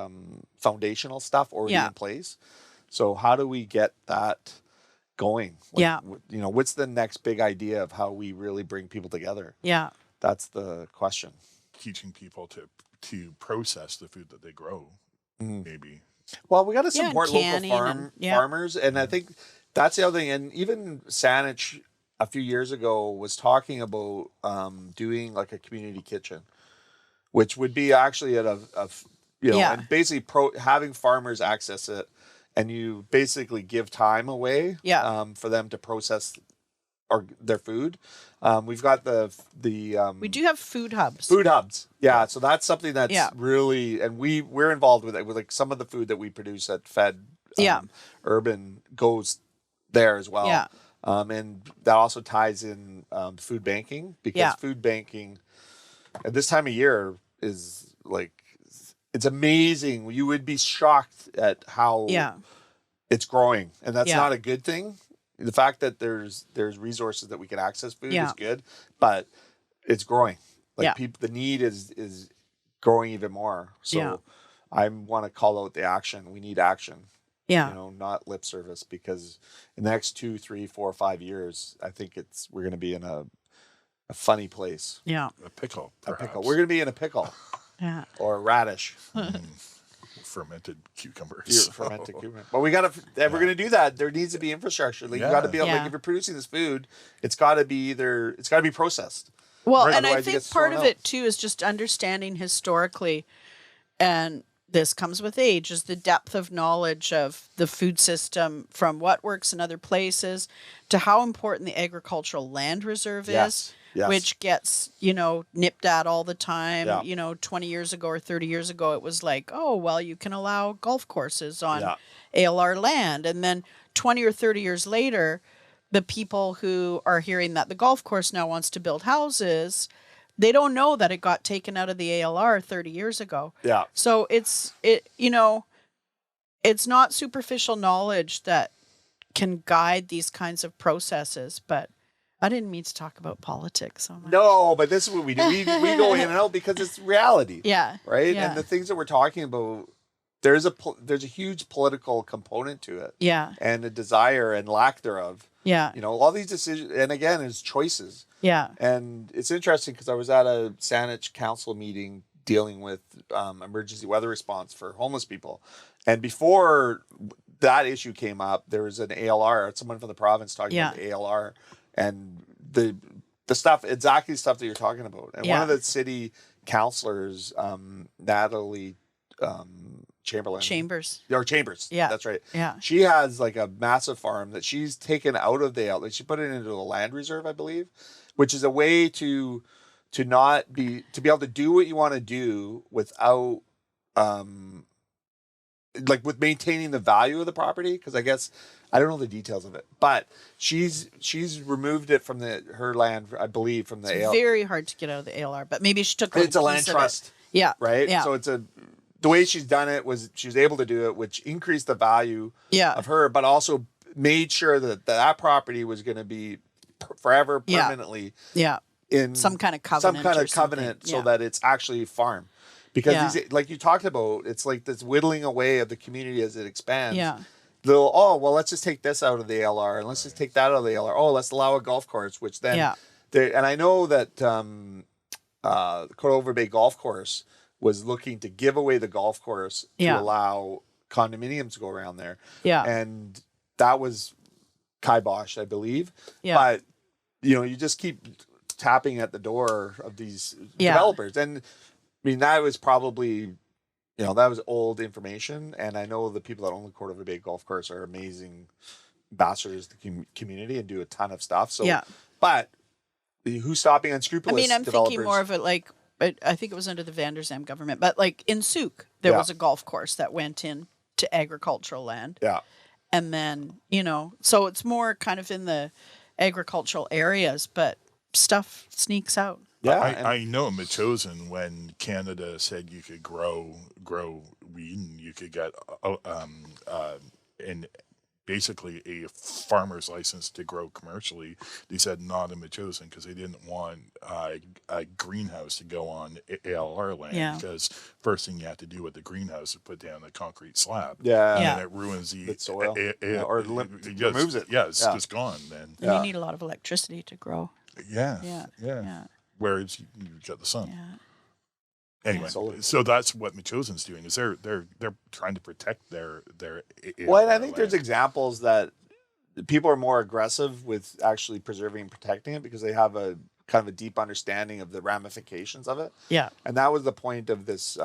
[SPEAKER 3] foundational stuff already in place. So how do we get that going? What's the next big idea of how we really bring people together?
[SPEAKER 5] Yeah.
[SPEAKER 3] That's the question.
[SPEAKER 4] Teaching people to process the food that they grow, maybe.
[SPEAKER 3] Well, we got to support local
[SPEAKER 5] canning
[SPEAKER 3] farmers, and I think that's the other thing. And even Saanich a few years ago was talking about doing like a community kitchen, which would be actually at and basically having farmers access it, and you basically give time away for them to process their food. We've got
[SPEAKER 5] we do have food hubs.
[SPEAKER 3] Food hubs. Yeah. So that's something that's really, and we're involved with it with like some of the food that we produce at Fed Urban goes there as well.
[SPEAKER 5] Yeah.
[SPEAKER 3] And that also ties in food banking because food banking at this time of year is like, it's amazing. You would be shocked at how it's growing, and that's not a good thing. The fact that there's resources that we can access food
[SPEAKER 5] Yeah.
[SPEAKER 3] is good, but it's growing. Like
[SPEAKER 5] Yeah.
[SPEAKER 3] people, the need is growing even more. So
[SPEAKER 5] Yeah.
[SPEAKER 3] I want to call out the action. We need action.
[SPEAKER 5] Yeah.
[SPEAKER 3] You know, not lip service, because in the next 2, 3, 4, 5 years, I think we're going to be in a funny place.
[SPEAKER 5] Yeah.
[SPEAKER 4] A pickle,
[SPEAKER 3] A
[SPEAKER 4] perhaps.
[SPEAKER 3] pickle. We're going to be in a pickle
[SPEAKER 5] Yeah.
[SPEAKER 3] or a radish.
[SPEAKER 4] Fermented cucumbers.
[SPEAKER 3] Fermented cucumber. But we got to. If we're going to do that, there needs to be infrastructure. Like you got to be able.
[SPEAKER 5] Yeah.
[SPEAKER 3] Like if you're producing this food, it's got to be processed.
[SPEAKER 5] Well,
[SPEAKER 3] Right,
[SPEAKER 5] and I
[SPEAKER 3] otherwise it
[SPEAKER 5] think
[SPEAKER 3] gets
[SPEAKER 5] part
[SPEAKER 3] thrown
[SPEAKER 5] of it
[SPEAKER 3] out.
[SPEAKER 5] too is just understanding historically, and this comes with age, is the depth of knowledge of the food system from what works in other places to how important the agricultural land reserve
[SPEAKER 3] Yes.
[SPEAKER 5] is, which gets, nipped at all the time.
[SPEAKER 3] Yeah.
[SPEAKER 5] 20 years ago or 30 years ago, it was like, oh, well, you can allow golf courses on
[SPEAKER 3] Yeah.
[SPEAKER 5] ALR land. And then 20 or 30 years later, the people who are hearing that the golf course now wants to build houses, they don't know that it got taken out of the ALR 30 years ago.
[SPEAKER 3] Yeah.
[SPEAKER 5] So it's not superficial knowledge that can guide these kinds of processes. But I didn't mean to talk about politics so much.
[SPEAKER 3] No, but this is what we do. We go in and out because it's reality.
[SPEAKER 5] Yeah.
[SPEAKER 3] Right.
[SPEAKER 5] Yeah.
[SPEAKER 3] And the things that we're talking about, there's a huge political component to it.
[SPEAKER 5] Yeah.
[SPEAKER 3] And a desire and lack thereof.
[SPEAKER 5] Yeah.
[SPEAKER 3] All these decisions, and again, it's choices.
[SPEAKER 5] Yeah.
[SPEAKER 3] And it's interesting because I was at a Saanich council meeting dealing with emergency weather response for homeless people. And before that issue came up, there was an ALR, someone from the province talking about the ALR and the stuff, exactly the stuff that you're talking about. And one of the city councilors, Natalie
[SPEAKER 5] Chambers.
[SPEAKER 3] Chambers.
[SPEAKER 5] Yeah.
[SPEAKER 3] That's right.
[SPEAKER 5] Yeah.
[SPEAKER 3] She has like a massive farm that she's taken out of the outlet. She put it into a land reserve, I believe, which is a way to be able to do what you want to do without with maintaining the value of the property. Cause I guess I don't know the details of it, but she's removed it from her land, I believe, from the
[SPEAKER 5] It's very hard to get out of the ALR, but maybe she took
[SPEAKER 3] It's a land trust.
[SPEAKER 5] Yeah.
[SPEAKER 3] Right.
[SPEAKER 5] Yeah.
[SPEAKER 3] So the way she's done it was she was able to do it, which increased the value of her, but also made sure that property was going to be forever, permanently in
[SPEAKER 5] some kind of covenant.
[SPEAKER 3] So that it's actually farm. Because these, like you talked about, it's like this whittling away of the community as it expands.
[SPEAKER 5] Yeah.
[SPEAKER 3] Let's just take this out of the ALR and let's just take that out of the ALR. Oh, let's allow a golf course, which then and I know that the Cordova Bay Golf Course was looking to give away the golf course to allow condominiums to go around there.
[SPEAKER 5] Yeah.
[SPEAKER 3] And that was kibosh, I believe.
[SPEAKER 5] Yeah.
[SPEAKER 3] But, you just keep tapping at the door of these developers. And, I mean, that was probably, that was old information. And I know the people that own the Cordova Bay Golf Course are amazing ambassadors to the community and do a ton of stuff. So, but who's stopping unscrupulous
[SPEAKER 5] I'm
[SPEAKER 3] developers?
[SPEAKER 5] thinking more of it like, I think it was under the Van der Zalm government, but like in Souk, there was a golf course that went in to agricultural land.
[SPEAKER 3] Yeah.
[SPEAKER 5] And then, so it's more kind of in the agricultural areas, but stuff sneaks out.
[SPEAKER 3] Yeah.
[SPEAKER 4] I know in Metchosin, when Canada said you could grow weed and you could get basically a farmer's license to grow commercially, they said not in Metchosin because they didn't want a greenhouse to go on ALR land because first thing you have to do with the greenhouse is put down a concrete slab.
[SPEAKER 3] Yeah.
[SPEAKER 4] And it ruins the
[SPEAKER 3] soil.
[SPEAKER 4] removes
[SPEAKER 3] removes it.
[SPEAKER 4] Yeah, it's just gone then.
[SPEAKER 5] And you need a lot of electricity to grow.
[SPEAKER 4] Yeah. Whereas you've got the sun.
[SPEAKER 5] Yeah.
[SPEAKER 4] Anyway, so that's what Metchosin's doing is they're trying to protect their
[SPEAKER 3] well, and I think there's examples that people are more aggressive with actually preserving and protecting it because they have a kind of a deep understanding of the ramifications of it.
[SPEAKER 5] Yeah.
[SPEAKER 3] And that was the point of this.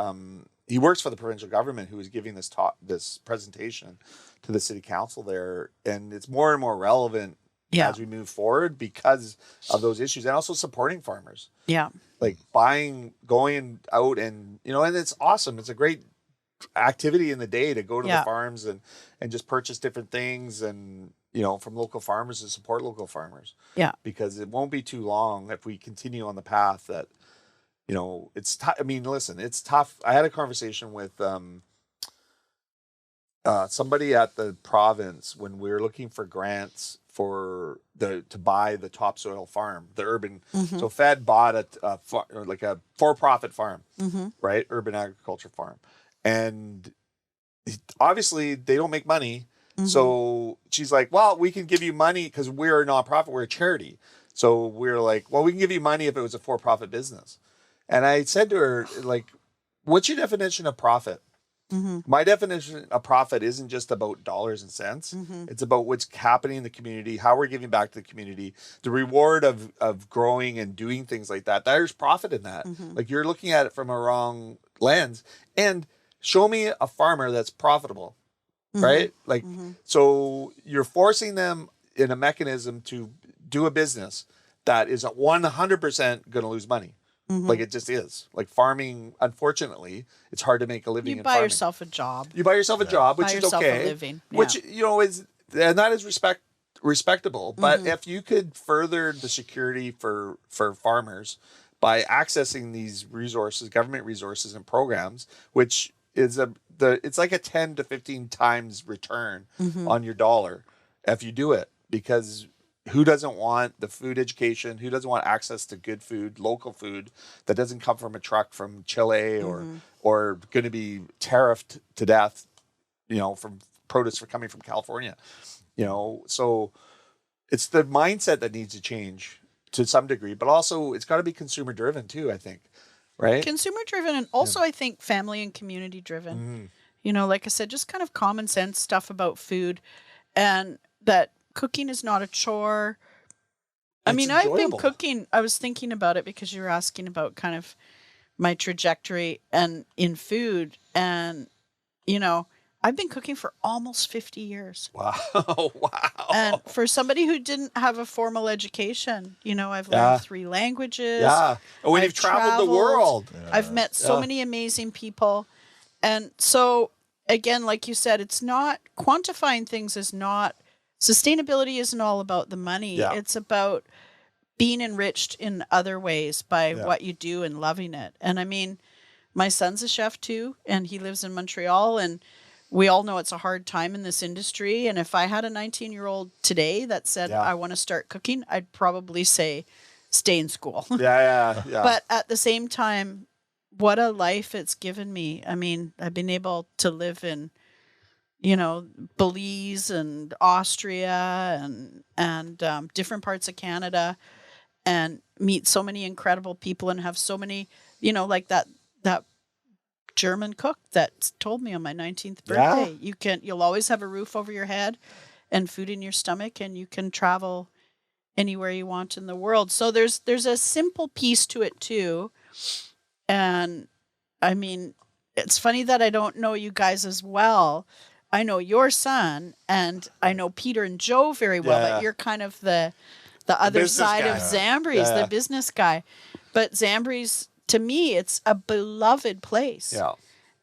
[SPEAKER 3] He works for the provincial government who is giving this presentation to the city council there. And it's more and more relevant as we move forward because of those issues and also supporting farmers.
[SPEAKER 5] Yeah.
[SPEAKER 3] Like going out and, and it's awesome. It's a great activity in the day to go to the farms and just purchase different things and, from local farmers and support local farmers.
[SPEAKER 5] Yeah. Because
[SPEAKER 3] it won't be too long if we continue on the path that, it's tough. I mean, listen, it's tough. I had a conversation with somebody at the province when we were looking for grants to buy the topsoil farm, the urban. So Fed bought a for-profit farm, right? Urban agriculture farm. And obviously they don't make money. So she's like, well, we can give you money because we're a nonprofit, we're a charity. So we're like, well, we can give you money if it was a for-profit business. And I said to her, like, what's your definition of profit? My definition of profit isn't just about dollars and cents. It's about what's happening in the community, how we're giving back to the community, the reward of growing and doing things like that. There's profit in that. Like, you're looking at it from a wrong lens. And show me a farmer that's profitable, right? Like, so you're forcing them in a mechanism to do a business that is 100% going to lose money. Like, it just is. Like, farming, unfortunately, it's hard to make a living in farming.
[SPEAKER 5] You buy yourself a job.
[SPEAKER 3] You buy yourself a job, which is okay.
[SPEAKER 5] A living. Yeah.
[SPEAKER 3] Which, is, and that is respectable. But if you could further the security for farmers by accessing these resources, government resources and programs, which is it's like a 10 to 15 times return on your dollar if you do it, because who doesn't want the food education? Who doesn't want access to good food, local food that doesn't come from a truck from Chile or going to be tariffed to death, from produce coming from California, So it's the mindset that needs to change to some degree, but also it's got to be consumer driven too, I think, right?
[SPEAKER 5] Consumer driven, and also I think family and community driven. Like I said, just kind of common sense stuff about food, and that cooking is not a chore. I mean, I've been cooking. I was thinking about it because you were asking about kind of my trajectory and in food. And, I've been cooking for almost 50 years.
[SPEAKER 3] Wow. Wow.
[SPEAKER 5] And for somebody who didn't have a formal education, I've learned 3 languages.
[SPEAKER 3] Yeah. Oh, and you've traveled the world.
[SPEAKER 5] Yeah. I've met so many amazing people. And so, again, like you said, it's not quantifying things is not. Sustainability isn't all about the money. Yeah. It's about being enriched in other ways by what you do and loving it. And I mean, my son's a chef too, and he lives in Montreal, and we all know it's a hard time in this industry. And if I had a 19-year-old today that said, I want to start cooking, I'd probably say, stay in school.
[SPEAKER 3] Yeah.
[SPEAKER 5] But at the same time, what a life it's given me. I mean, I've been able to live in Belize and Austria and different parts of Canada, and meet so many incredible people and have so many, like that German cook that told me on my 19th birthday, you'll always have a roof over your head and food in your stomach, and you can travel anywhere you want in the world. So there's a simple piece to it too. And I mean, it's funny that I don't know you guys as well. I know your son, and I know Peter and Joe very well, but you're kind of the other side of Zambres, the business guy. But Zambres, to me, it's a beloved place. Yeah.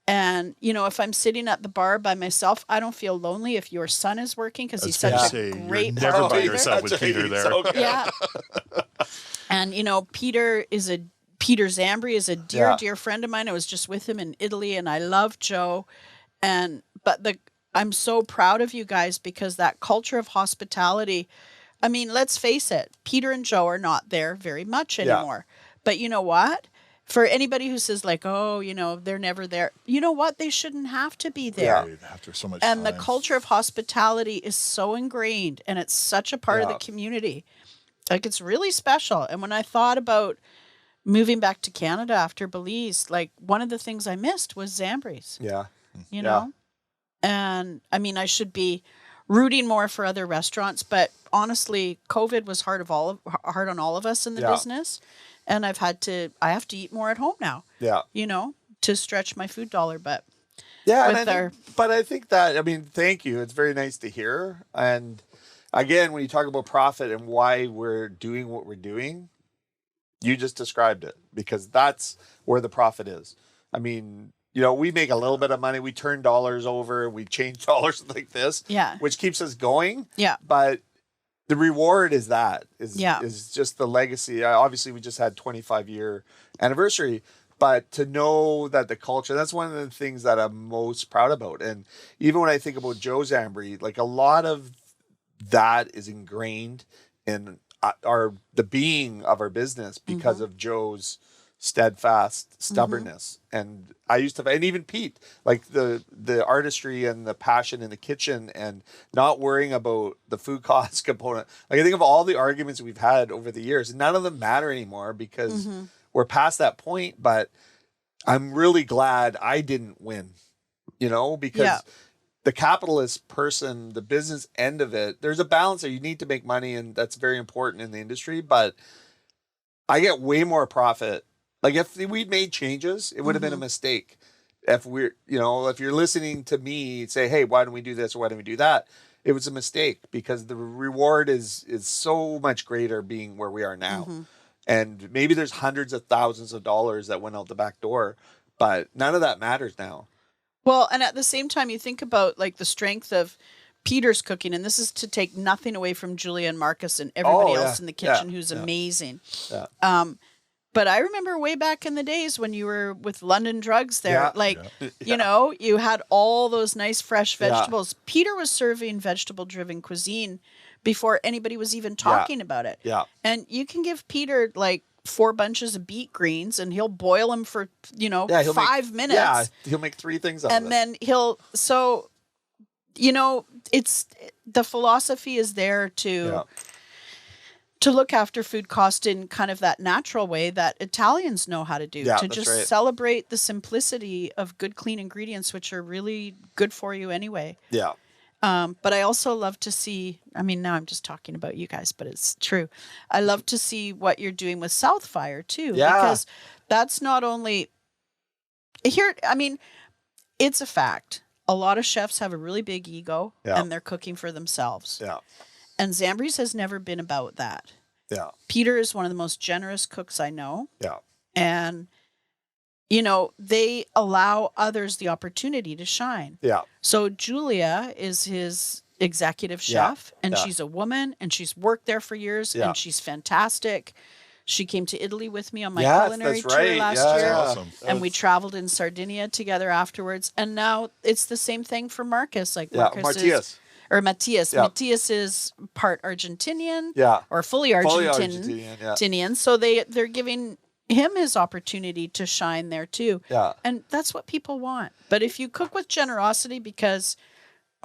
[SPEAKER 5] And, if I'm sitting at the bar by myself, I don't feel lonely if your son is working, because he's such a great
[SPEAKER 4] you're never by yourself with Peter there.
[SPEAKER 5] Yeah. And, Peter Zambri is a dear friend of mine. I was just with him in Italy, and I love Joe. But I'm so proud of you guys, because that culture of hospitality, I mean, let's face it, Peter and Joe are not there very much anymore. But you know what? For anybody who says like, oh, they're never there, you know what? They shouldn't have to be there.
[SPEAKER 4] Right, after so much
[SPEAKER 5] and
[SPEAKER 4] time.
[SPEAKER 5] The culture of hospitality is so ingrained, and it's such a part of the community. Like, it's really special. And when I thought about moving back to Canada after Belize, like, one of the things I missed was Zambres.
[SPEAKER 3] Yeah.
[SPEAKER 5] You know? And I mean, I should be rooting more for other restaurants, but honestly, COVID was hard on all of us in the business. And I have to eat more at home now. Yeah. To stretch my food dollar. But
[SPEAKER 3] I think that, I mean, thank you. It's very nice to hear. And again, when you talk about profit and why we're doing what we're doing, you just described it, because that's where the profit is. I mean, we make a little bit of money. We turn dollars over. We change dollars like this, which keeps us going. Yeah. But the reward is is just the legacy. Obviously, we just had 25-year anniversary, but to know that the culture, that's one of the things that I'm most proud about. And even when I think about Joe Zambri, like, a lot of that is ingrained in the being of our business because of Joe's steadfast stubbornness. And I used to, and even Pete, like the artistry and the passion in the kitchen and not worrying about the food cost component. Like I think of all the arguments we've had over the years, and none of them matter anymore because we're past that point. But I'm really glad I didn't win, because the capitalist person, the business end of it, there's a balance there. You need to make money, and that's very important in the industry. But I get way more profit. Like if we'd made changes, it would have been a mistake. If if you're listening to me say, hey, why don't we do this or why don't we do that? It was a mistake because the reward is so much greater being where we are now. And maybe there's hundreds of thousands of dollars that went out the back door, but none of that matters now.
[SPEAKER 5] Well, and at the same time, you think about like the strength of Peter's cooking, and this is to take nothing away from Julia and Marcus and everybody else in the kitchen who's amazing.
[SPEAKER 3] Yeah.
[SPEAKER 5] But I remember way back in the days when you were with London Drugs there, you had all those nice fresh vegetables. Peter was serving vegetable-driven cuisine before anybody was even talking about it.
[SPEAKER 3] Yeah.
[SPEAKER 5] And you can give Peter like 4 bunches of beet greens and he'll boil them for, 5 minutes.
[SPEAKER 3] Yeah, he'll make 3 things out of it.
[SPEAKER 5] And then it's the philosophy is there to look after food cost in kind of that natural way that Italians know how to do, to just celebrate the simplicity of good, clean ingredients, which are really good for you anyway.
[SPEAKER 3] Yeah.
[SPEAKER 5] But I also love to see, now I'm just talking about you guys, but it's true. I love to see what you're doing with Southfire too, because that's not only here. It's a fact. A lot of chefs have a really big ego and they're cooking for themselves.
[SPEAKER 3] Yeah.
[SPEAKER 5] And Zambri's has never been about that.
[SPEAKER 3] Yeah.
[SPEAKER 5] Peter is one of the most generous cooks I know.
[SPEAKER 3] Yeah.
[SPEAKER 5] And, they allow others the opportunity to shine.
[SPEAKER 3] Yeah.
[SPEAKER 5] So Julia is his executive chef, and she's a woman, and she's worked there for years, and she's fantastic. She came to Italy with me on my culinary tour last year.
[SPEAKER 4] Awesome.
[SPEAKER 5] And we traveled in Sardinia together afterwards. And now it's the same thing for Marcus. Like Matthias.
[SPEAKER 3] Yeah.
[SPEAKER 5] Matthias is part Argentinian or fully
[SPEAKER 3] Fully
[SPEAKER 5] Argentinian. So they're giving him his opportunity to shine there too.
[SPEAKER 3] Yeah.
[SPEAKER 5] And that's what people want. But if you cook with generosity because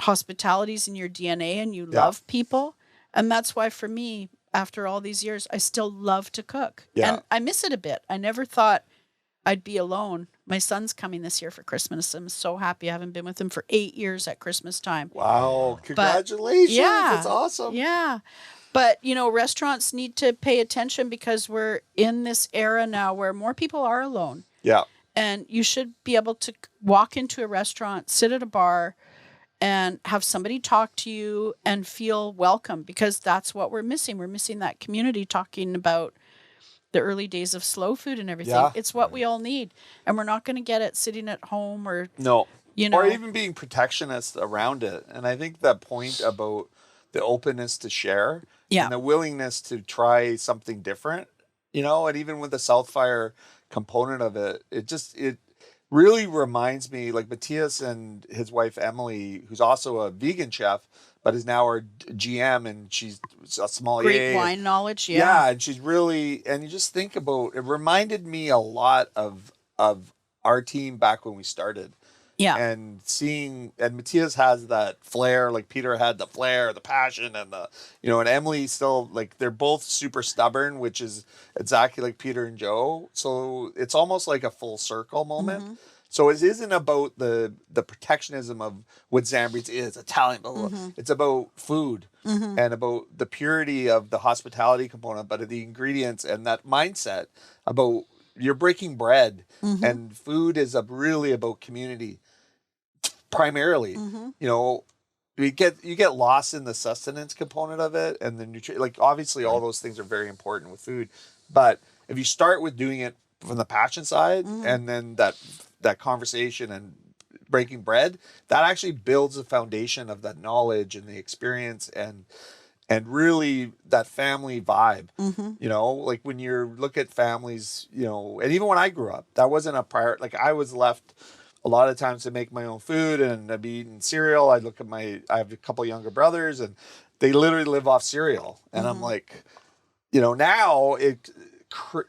[SPEAKER 5] hospitality's in your DNA and you love people, and that's why for me, after all these years, I still love to cook.
[SPEAKER 3] Yeah.
[SPEAKER 5] And I miss it a bit. I never thought I'd be alone. My son's coming this year for Christmas. I'm so happy. I haven't been with him for 8 years at Christmas time.
[SPEAKER 3] Wow. Congratulations. That's awesome.
[SPEAKER 5] Yeah. But, restaurants need to pay attention because we're in this era now where more people are alone.
[SPEAKER 3] Yeah.
[SPEAKER 5] And you should be able to walk into a restaurant, sit at a bar, and have somebody talk to you and feel welcome, because that's what we're missing. We're missing that community talking about the early days of slow food and everything.
[SPEAKER 3] Yeah.
[SPEAKER 5] It's what we all need. And we're not going to get it sitting at home or,
[SPEAKER 3] or even being protectionist around it. And I think that point about the openness to share and the willingness to try something different, and even with the Southfire component of it, it really reminds me, like Matthias and his wife Emily, who's also a vegan chef, but is now our GM, and she's a sommelier.
[SPEAKER 5] Great wine knowledge,
[SPEAKER 3] Yeah, and she's really, and you just think about, it reminded me a lot of our team back when we started.
[SPEAKER 5] Yeah.
[SPEAKER 3] And Matthias has that flair, like Peter had the flair, the passion, and and Emily still, like, they're both super stubborn, which is exactly like Peter and Joe. So it's almost like a full circle moment. Mm-hmm. So it isn't about the protectionism of what Zambri's is, Italian, blah, blah, blah. It's about food and about the purity of the hospitality component, but of the ingredients and that mindset about you're breaking bread, and food is really about community. Primarily, you get lost in the sustenance component of it, and the nutrition. Like, obviously, all those things are very important with food. But if you start with doing it from the passion side, and then that conversation and breaking bread, that actually builds a foundation of that knowledge and the experience and really that family vibe. Like when you look at families, and even when I grew up, that wasn't a prior. Like, I was left a lot of times to make my own food, and I'd be eating cereal. I have a couple younger brothers, and they literally live off cereal. And I'm like, now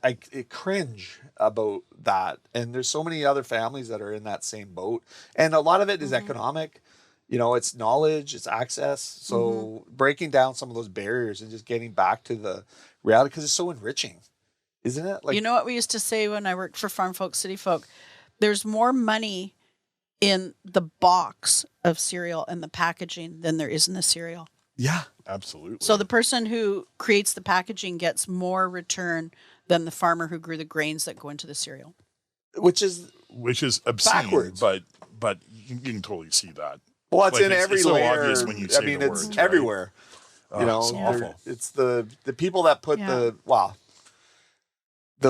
[SPEAKER 3] I cringe about that. And there's so many other families that are in that same boat. And a lot of it is economic. It's knowledge, it's access. So breaking down some of those barriers and just getting back to the reality, because it's so enriching, isn't it? Like,
[SPEAKER 5] you know what we used to say when I worked for Farm Folk, City Folk? There's more money in the box of cereal and the packaging than there is in the cereal.
[SPEAKER 3] yeah,
[SPEAKER 4] Absolutely.
[SPEAKER 5] So the person who creates the packaging gets more return than the farmer who grew the grains that go into the cereal.
[SPEAKER 3] which is
[SPEAKER 4] obscene,
[SPEAKER 3] backwards.
[SPEAKER 4] but you can totally see that.
[SPEAKER 3] well, it's
[SPEAKER 4] Like,
[SPEAKER 3] in every
[SPEAKER 4] it's so
[SPEAKER 3] layer.
[SPEAKER 4] obvious when you
[SPEAKER 3] I
[SPEAKER 4] say
[SPEAKER 3] mean,
[SPEAKER 4] the
[SPEAKER 3] it's
[SPEAKER 4] words, right?
[SPEAKER 3] everywhere.
[SPEAKER 4] Oh, it's awful.
[SPEAKER 3] It's the people that put the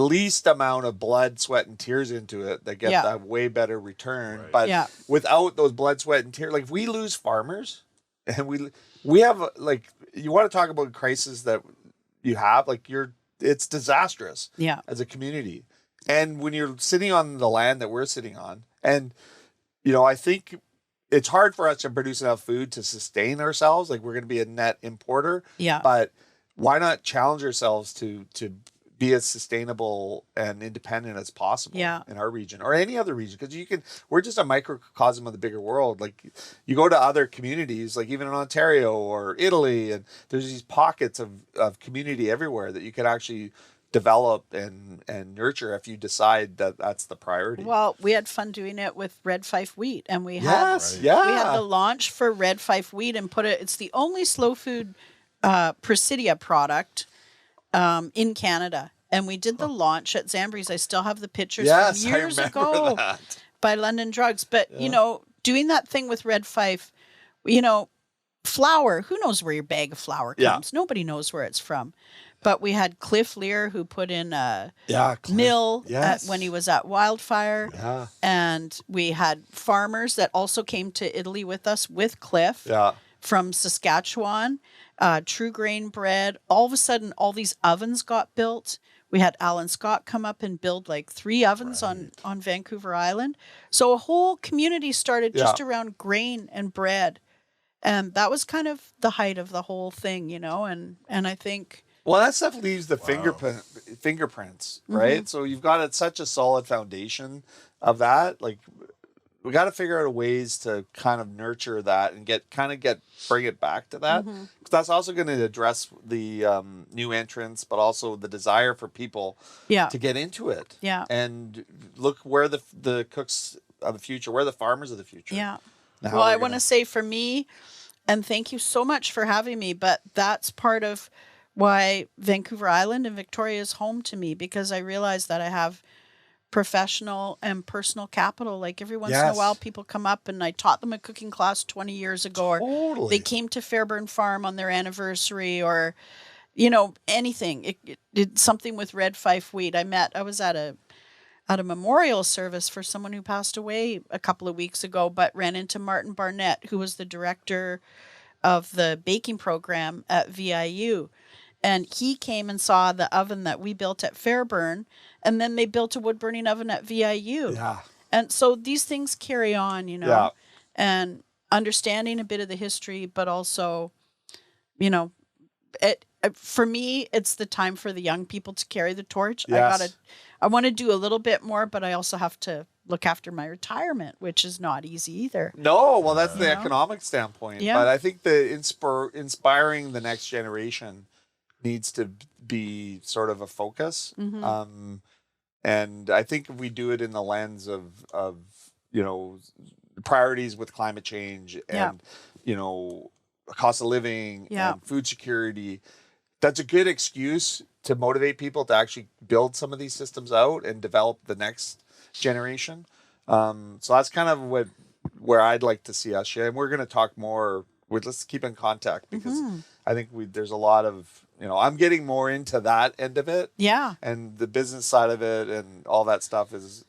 [SPEAKER 3] least amount of blood, sweat, and tears into it that get that way better return.
[SPEAKER 4] Right.
[SPEAKER 3] But without those blood, sweat, and tears, like if we lose farmers, and we have like, you want to talk about a crisis that you have, like it's disastrous as a community. And when you're sitting on the land that we're sitting on, and I think it's hard for us to produce enough food to sustain ourselves. Like we're going to be a net importer.
[SPEAKER 5] Yeah.
[SPEAKER 3] But why not challenge ourselves to be as sustainable and independent as possible in our region or any other region? Because we're just a microcosm of the bigger world. Like you go to other communities, like even in Ontario or Italy, and there's these pockets of community everywhere that you could actually develop and nurture if you decide that that's the priority.
[SPEAKER 5] Well, we had fun doing it with red fife wheat, and we
[SPEAKER 3] had
[SPEAKER 5] we had the launch for red fife wheat and it's the only slow food Presidia product in Canada. And we did the launch at Zambries. I still have the pictures from years ago by London Drugs. But, doing that thing with red fife, flour, who knows where your bag of flour comes? Nobody knows where it's from. But we had Cliff Lear, who put in a mill when he was at Wildfire.
[SPEAKER 3] Yeah.
[SPEAKER 5] And we had farmers that also came to Italy with us with Cliff from Saskatchewan, True Grain Bread. All of a sudden, all these ovens got built. We had Alan Scott come up and build like 3 ovens on Vancouver Island. So a whole community started just around grain and bread. And that was kind of the height of the whole thing, and I think...
[SPEAKER 3] Well, that stuff leaves the fingerprints, right? So you've got such a solid foundation of that. Like, we got to figure out ways to kind of nurture that and bring it back to that. Because that's also going to address the new entrants, but also the desire for people to get into it.
[SPEAKER 5] Yeah.
[SPEAKER 3] And look where the cooks of the future, where the farmers of the future.
[SPEAKER 5] Yeah. Well, I want to say for me, and thank you so much for having me, but that's part of why Vancouver Island and Victoria is home to me, because I realize that I have professional and personal capital. Like every once in a while, people come up and I taught them a cooking class 20 years ago, or they came to Fairburn Farm on their anniversary, or, anything. It did something with red fife wheat. I was at a memorial service for someone who passed away a couple of weeks ago, but ran into Martin Barnett, who was the director of the baking program at VIU. And he came and saw the oven that we built at Fairburn, and then they built a wood burning oven at VIU.
[SPEAKER 3] Yeah.
[SPEAKER 5] And so these things carry on, and understanding a bit of the history, but also, for me, it's the time for the young people to carry the torch.
[SPEAKER 3] Yes.
[SPEAKER 5] I want to do a little bit more, but I also have to look after my retirement, which is not easy either.
[SPEAKER 3] No, well, that's the economic standpoint.
[SPEAKER 5] Yeah.
[SPEAKER 3] But I think the inspiring the next generation needs to be sort of a focus. And I think if we do it in the lens of priorities with climate change and, cost of living and food security, that's a good excuse to motivate people to actually build some of these systems out and develop the next generation. So that's kind of where I'd like to see us. And we're going to talk more. Let's keep in contact, because I think there's a lot of, I'm getting more into that end of it.
[SPEAKER 5] Yeah.
[SPEAKER 3] And the business side of it and all that stuff is,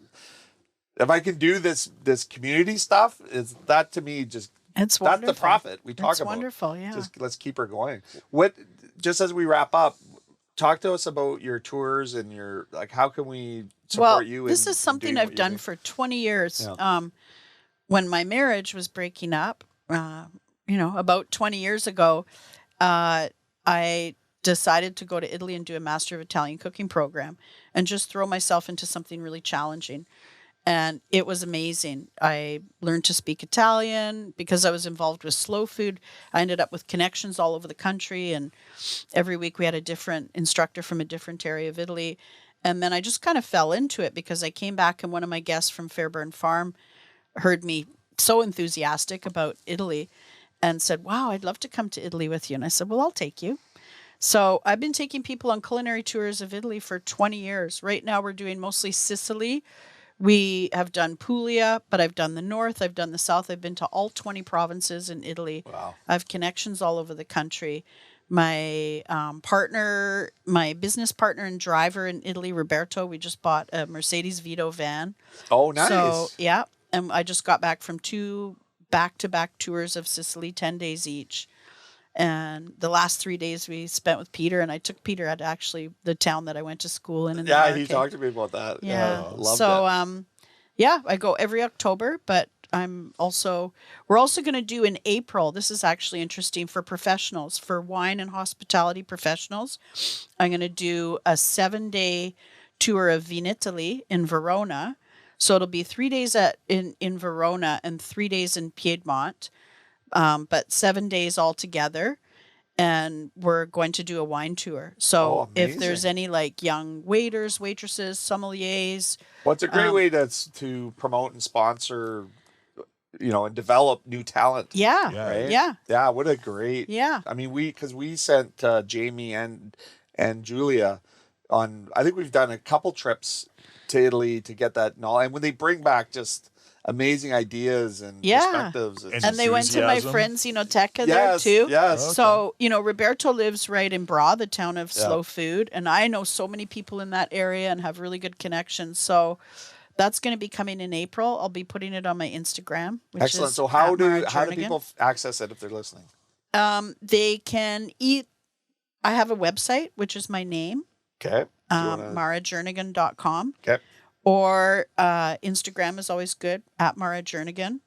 [SPEAKER 3] if I can do this community stuff, is that to me just,
[SPEAKER 5] it's
[SPEAKER 3] that's the profit we talk about.
[SPEAKER 5] It's wonderful, yeah.
[SPEAKER 3] Just let's keep her going. Just as we wrap up, talk to us about your tours and your, like, how can we support you?
[SPEAKER 5] This
[SPEAKER 3] in
[SPEAKER 5] is something
[SPEAKER 3] doing
[SPEAKER 5] I've
[SPEAKER 3] what you're
[SPEAKER 5] done
[SPEAKER 3] doing?
[SPEAKER 5] for 20 years.
[SPEAKER 3] Yeah.
[SPEAKER 5] When my marriage was breaking up, about 20 years ago, I decided to go to Italy and do a Master of Italian Cooking program and just throw myself into something really challenging. And it was amazing. I learned to speak Italian because I was involved with slow food. I ended up with connections all over the country, and every week we had a different instructor from a different area of Italy. And then I just kind of fell into it because I came back and one of my guests from Fairburn Farm heard me so enthusiastic about Italy and said, "Wow, I'd love to come to Italy with you." And I said, "Well, I'll take you." So I've been taking people on culinary tours of Italy for 20 years. Right now we're doing mostly Sicily. We have done Puglia, but I've done the north, I've done the south. I've been to all 20 provinces in Italy.
[SPEAKER 3] Wow.
[SPEAKER 5] I have connections all over the country. My partner, my business partner and driver in Italy, Roberto, we just bought a Mercedes Vito van.
[SPEAKER 3] Oh, nice.
[SPEAKER 5] So, yeah. And I just got back from 2 back-to-back tours of Sicily, 10 days each. And the last 3 days we spent with Peter, and I took Peter at actually the town that I went to school in.
[SPEAKER 3] Yeah, he talked to me about that.
[SPEAKER 5] Yeah.
[SPEAKER 3] Loved
[SPEAKER 5] So,
[SPEAKER 3] it.
[SPEAKER 5] I go every October, but we're also going to do in April. This is actually interesting for professionals, for wine and hospitality professionals. I'm going to do a 7-day tour of Vinitaly in Verona. So it'll be 3 days in Verona and 3 days in Piedmont. But 7 days altogether, and we're going to do a wine tour. So if there's any like young waiters, waitresses, sommeliers.
[SPEAKER 3] Well, it's a great way to promote and sponsor, and develop new talent.
[SPEAKER 5] Yeah.
[SPEAKER 3] Right?
[SPEAKER 5] Yeah.
[SPEAKER 3] Yeah. What a great.
[SPEAKER 5] Yeah.
[SPEAKER 3] I mean, because we sent Jamie and Julia on, I think we've done a couple trips to Italy to get that knowledge. And when they bring back just amazing ideas and perspectives.
[SPEAKER 5] And they went to my friend's Enoteca there too.
[SPEAKER 3] Yes.
[SPEAKER 5] Okay. So, Roberto lives right in Bra, the town of slow food. And I know so many people in that area and have really good connections. So that's going to be coming in April. I'll be putting it on my Instagram.
[SPEAKER 3] Excellent. So how do people access it if they're listening?
[SPEAKER 5] They can eat. I have a website, which is my name.
[SPEAKER 3] Okay.
[SPEAKER 5] MaraJernigan.com.
[SPEAKER 3] Okay.
[SPEAKER 5] Or Instagram is always good, at Mara Jernigan.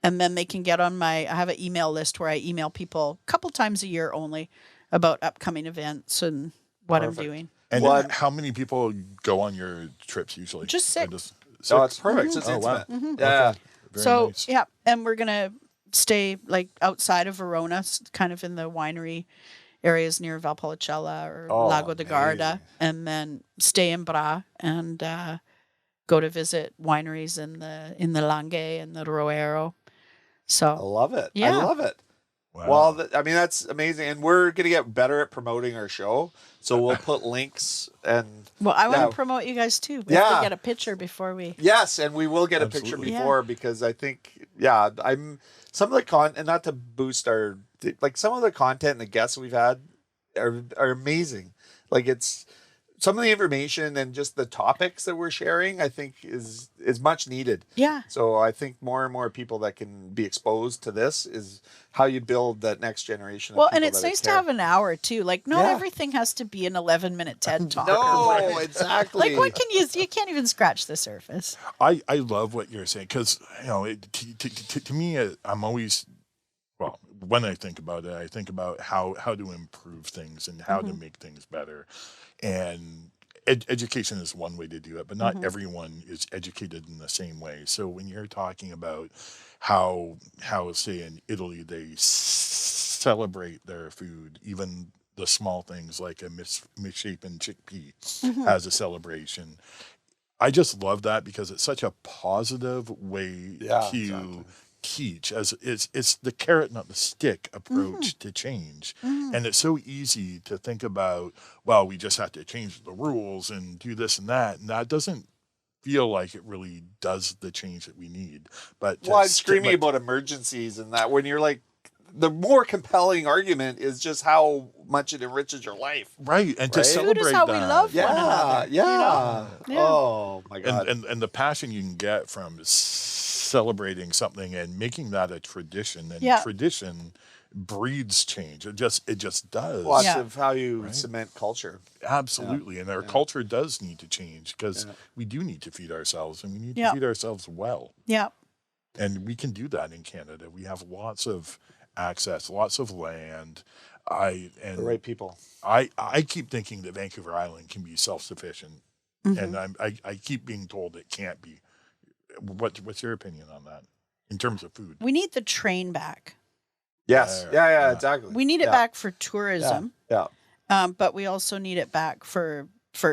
[SPEAKER 5] And then they can get on I have an email list where I email people a couple times a year only about upcoming events and what I'm doing.
[SPEAKER 4] And how many people go on your trips usually?
[SPEAKER 5] Just 6.
[SPEAKER 3] Oh, it's perfect. It's intimate.
[SPEAKER 4] Wow.
[SPEAKER 5] Mm-hmm.
[SPEAKER 3] Yeah.
[SPEAKER 5] So,
[SPEAKER 4] nice.
[SPEAKER 5] yeah. And we're going to stay like outside of Verona, kind of in the winery areas near Valpolicella or Lago di Garda, and then stay in Bra and go to visit wineries in the Langhe and the Roero. So
[SPEAKER 3] I love it.
[SPEAKER 5] Yeah.
[SPEAKER 3] I love it.
[SPEAKER 4] Wow.
[SPEAKER 3] Well, that's amazing. And we're going to get better at promoting our show. So we'll put links and...
[SPEAKER 5] Well, I want to promote you guys too. We have to get a picture before we...
[SPEAKER 3] Yes, and we will get a picture before because I think, some of the content, and not to boost our... Like some of the content and the guests we've had are amazing. Like it's... Some of the information and just the topics that we're sharing, I think is much needed.
[SPEAKER 5] Yeah.
[SPEAKER 3] So I think more and more people that can be exposed to this is how you build that next generation.
[SPEAKER 5] Well, and it's nice to have an hour too. Like not everything has to be an 11-minute TED talk.
[SPEAKER 3] No, exactly.
[SPEAKER 5] Like what can you can't even scratch the surface.
[SPEAKER 4] I love what you're saying because, to me, I'm always, well, when I think about it, I think about how to improve things and how to make things better. And education is one way to do it, but not everyone is educated in the same way. So when you're talking about how say in Italy they celebrate their food, even the small things like a misshapen chickpea as a celebration, I just love that because it's such a positive way to teach, as it's the carrot not the stick approach to change. And it's so easy to think about, well, we just have to change the rules and do this and that doesn't feel like it really does the change that we need. But
[SPEAKER 3] I'm screaming about emergencies and that when you're like, the more compelling argument is just how much it enriches your life.
[SPEAKER 4] Right. And to celebrate
[SPEAKER 5] food is how
[SPEAKER 4] that.
[SPEAKER 5] we love one another.
[SPEAKER 3] Yeah.
[SPEAKER 5] Yeah.
[SPEAKER 3] Oh my God.
[SPEAKER 4] And the passion you can get from celebrating something and making that a tradition. And tradition breeds change. It just does.
[SPEAKER 3] Lots
[SPEAKER 5] Yeah.
[SPEAKER 3] of how you
[SPEAKER 4] Right.
[SPEAKER 3] cement culture.
[SPEAKER 4] Absolutely. And our culture does need to change because we do need to feed ourselves, and we need to feed ourselves well.
[SPEAKER 5] Yeah.
[SPEAKER 4] And we can do that in Canada. We have lots of access, lots of land. The
[SPEAKER 3] right people.
[SPEAKER 4] I keep thinking that Vancouver Island can be self-sufficient,
[SPEAKER 5] Mm-hmm.
[SPEAKER 4] and I keep being told it can't be. What's your opinion on that in terms of food?
[SPEAKER 5] We need the train back.
[SPEAKER 3] Yes. Yeah, exactly.
[SPEAKER 5] We need it back for tourism,
[SPEAKER 3] Yeah.
[SPEAKER 5] but we also need it back for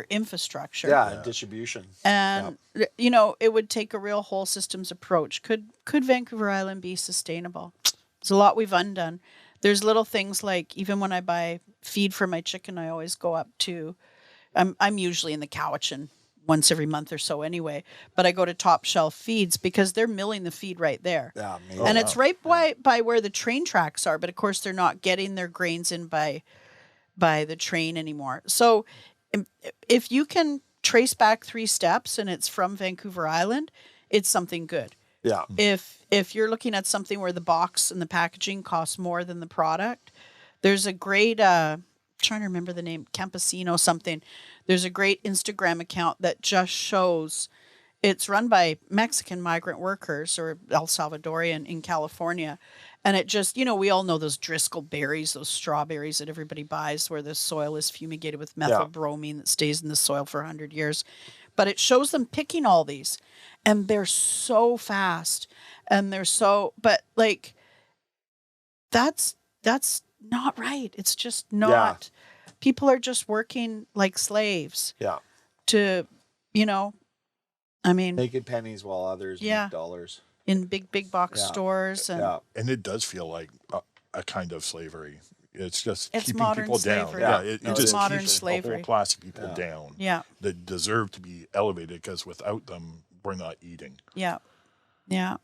[SPEAKER 5] infrastructure.
[SPEAKER 3] Yeah, distribution.
[SPEAKER 5] And it would take a real whole systems approach. Could Vancouver Island be sustainable? There's a lot we've undone. There's little things like, even when I buy feed for my chicken, I always go up to, I'm usually in the Cowichan once every month or so anyway, but I go to Top Shelf Feeds because they're milling the feed right there.
[SPEAKER 3] Yeah, amazing.
[SPEAKER 5] And it's right by where the train tracks are, but of course they're not getting their grains in by the train anymore. So if you can trace back 3 steps and it's from Vancouver Island, it's something good.
[SPEAKER 3] Yeah.
[SPEAKER 5] If you're looking at something where the box and the packaging costs more than the product, there's a great I'm trying to remember the name, Campesino something. There's a great Instagram account that just shows, it's run by Mexican migrant workers or El Salvadorian in California. And it just, we all know those Driscoll berries, those strawberries that everybody buys where the soil is fumigated with methylbromine that stays in the soil for 100 years. But it shows them picking all these, and they're so fast, and they're so, but like, that's not right. It's just not. People are just working like slaves.
[SPEAKER 3] Yeah.
[SPEAKER 5] To,
[SPEAKER 3] Making pennies while others make dollars.
[SPEAKER 5] In big box stores.
[SPEAKER 4] And it does feel like a kind of slavery. It's just
[SPEAKER 5] It's
[SPEAKER 4] keeping
[SPEAKER 5] modern
[SPEAKER 4] people
[SPEAKER 5] slavery.
[SPEAKER 4] down.
[SPEAKER 5] Yeah.
[SPEAKER 4] It
[SPEAKER 5] It's
[SPEAKER 4] just
[SPEAKER 5] modern
[SPEAKER 4] keeps
[SPEAKER 5] slavery.
[SPEAKER 4] a whole class of people down.
[SPEAKER 5] Yeah.
[SPEAKER 4] That deserve to be elevated, because without them, we're not eating.
[SPEAKER 5] Yeah. Yeah.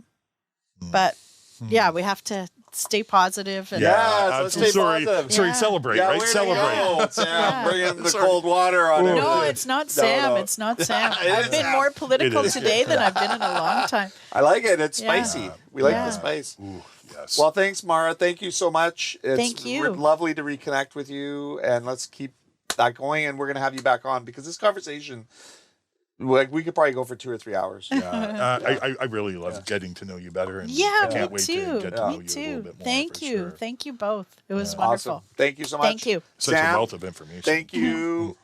[SPEAKER 5] But we have to stay positive. And
[SPEAKER 3] Yeah, let's stay positive.
[SPEAKER 4] Sorry,
[SPEAKER 5] Yeah.
[SPEAKER 4] celebrate,
[SPEAKER 3] Yeah,
[SPEAKER 4] right?
[SPEAKER 3] way to
[SPEAKER 4] Celebrate.
[SPEAKER 3] go, Sam. Bring in the cold water on it.
[SPEAKER 5] No, it's not Sam.
[SPEAKER 3] no.
[SPEAKER 5] It's not Sam.
[SPEAKER 3] It
[SPEAKER 5] I've
[SPEAKER 3] is
[SPEAKER 5] been
[SPEAKER 3] Sam.
[SPEAKER 5] more political
[SPEAKER 4] It is.
[SPEAKER 5] today than I've been in a long time.
[SPEAKER 3] I like it. It's
[SPEAKER 5] Yeah.
[SPEAKER 3] spicy. We like
[SPEAKER 5] Yeah.
[SPEAKER 3] the spice.
[SPEAKER 4] Ooh, yes.
[SPEAKER 3] Well, thanks, Mara. Thank you so much. It's
[SPEAKER 5] Thank you.
[SPEAKER 3] lovely to reconnect with you, and let's keep that going. And we're going to have you back on, because this conversation, we could probably go for 2 or 3 hours.
[SPEAKER 4] I really love getting to know you better, and
[SPEAKER 5] Yeah,
[SPEAKER 4] I can't
[SPEAKER 5] me
[SPEAKER 4] wait
[SPEAKER 5] too.
[SPEAKER 4] to get to know
[SPEAKER 5] Me
[SPEAKER 4] you a little
[SPEAKER 5] too.
[SPEAKER 4] bit more.
[SPEAKER 5] Thank
[SPEAKER 4] for
[SPEAKER 5] you.
[SPEAKER 4] sure.
[SPEAKER 5] Thank you both. It was
[SPEAKER 3] Awesome.
[SPEAKER 5] wonderful.
[SPEAKER 3] Thank you so much.
[SPEAKER 5] Thank you.
[SPEAKER 4] Such
[SPEAKER 3] Sam,
[SPEAKER 4] a wealth of information.
[SPEAKER 3] Thank you.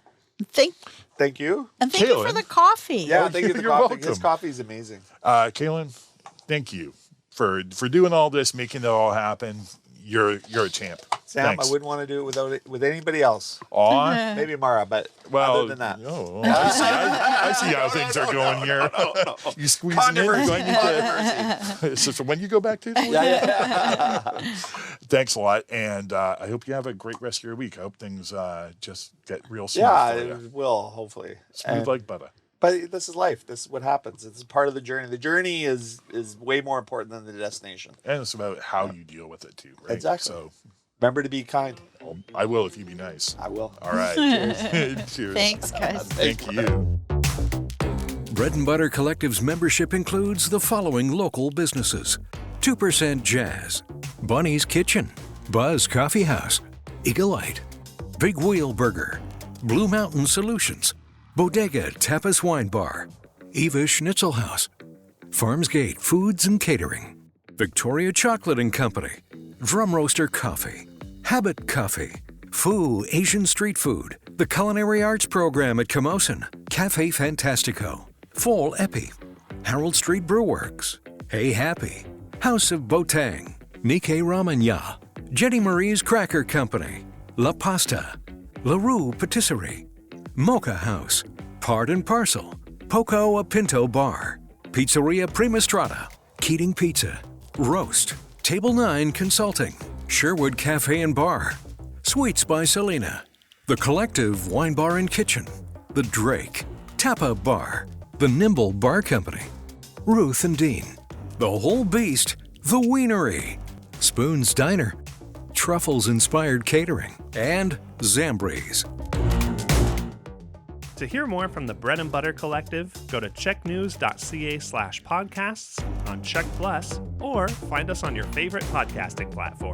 [SPEAKER 5] Thank
[SPEAKER 3] Thank you.
[SPEAKER 5] you for
[SPEAKER 4] Calen.
[SPEAKER 5] the coffee.
[SPEAKER 3] Yeah, thank you for the
[SPEAKER 4] You're
[SPEAKER 3] coffee. His
[SPEAKER 4] welcome.
[SPEAKER 3] coffee is amazing.
[SPEAKER 4] Calen, thank you for doing all this, making it all happen. You're a champ.
[SPEAKER 3] Sam,
[SPEAKER 4] Thanks.
[SPEAKER 3] I wouldn't want to do it with anybody else.
[SPEAKER 4] Aw.
[SPEAKER 3] Maybe Mara, but
[SPEAKER 4] Well,
[SPEAKER 3] other than that.
[SPEAKER 4] no, I see how things are going here. You squeezing in? Do I need to- so when you go back to Italy? Thanks a lot, and I hope you have a great rest of your week. I hope things just get real smooth
[SPEAKER 3] Yeah,
[SPEAKER 4] for you.
[SPEAKER 3] it will, hopefully.
[SPEAKER 4] Smooth
[SPEAKER 3] And-
[SPEAKER 4] like butter.
[SPEAKER 3] But this is life. This is what happens. It's part of the journey. The journey is way more important than the destination.
[SPEAKER 4] And it's about how you deal with it too, right?
[SPEAKER 3] Exactly.
[SPEAKER 4] So
[SPEAKER 3] Remember to be kind.
[SPEAKER 4] I will if you be nice.
[SPEAKER 3] I will.
[SPEAKER 4] All right. Cheers. Cheers.
[SPEAKER 5] Thanks, guys.
[SPEAKER 4] Thank you.
[SPEAKER 1] Bread and Butter Collective's membership includes the following local businesses: 2% Jazz, Bunny's Kitchen, Buzz Coffee House, Eagle-Ite, Big Wheel Burger, Blue Mountain Solutions, Bodega Tapas Wine Bar, Eva Schnitzel House, Farmsgate Foods and Catering, Victoria Chocolate and Company, Drum Roaster Coffee, Habit Coffee, Foo Asian Street Food, the Culinary Arts Program at Camosun, Cafe Fantastico, Fall Epi, Harold Street Brewworks, Hey Happy, House of Botang, Nikkei Ramen Ya, Jenny Marie's Cracker Company, La Pasta, La Rue Patisserie, Mocha House, Part and Parcel, Poco a Pinto Bar, Pizzeria Prima Strada, Keating Pizza, Roast, Table 9 Consulting, Sherwood Cafe and Bar, Sweets by Selena, The Collective Wine Bar and Kitchen, The Drake, Tapa Bar, The Nimble Bar Company, Ruth and Dean, The Whole Beast, The Wienery, Spoon's Diner, Truffles Inspired Catering, and Zambries.
[SPEAKER 2] To hear more from the Bread and Butter Collective, go to checknews.ca/podcasts on Check Plus, or find us on your favorite podcasting platform.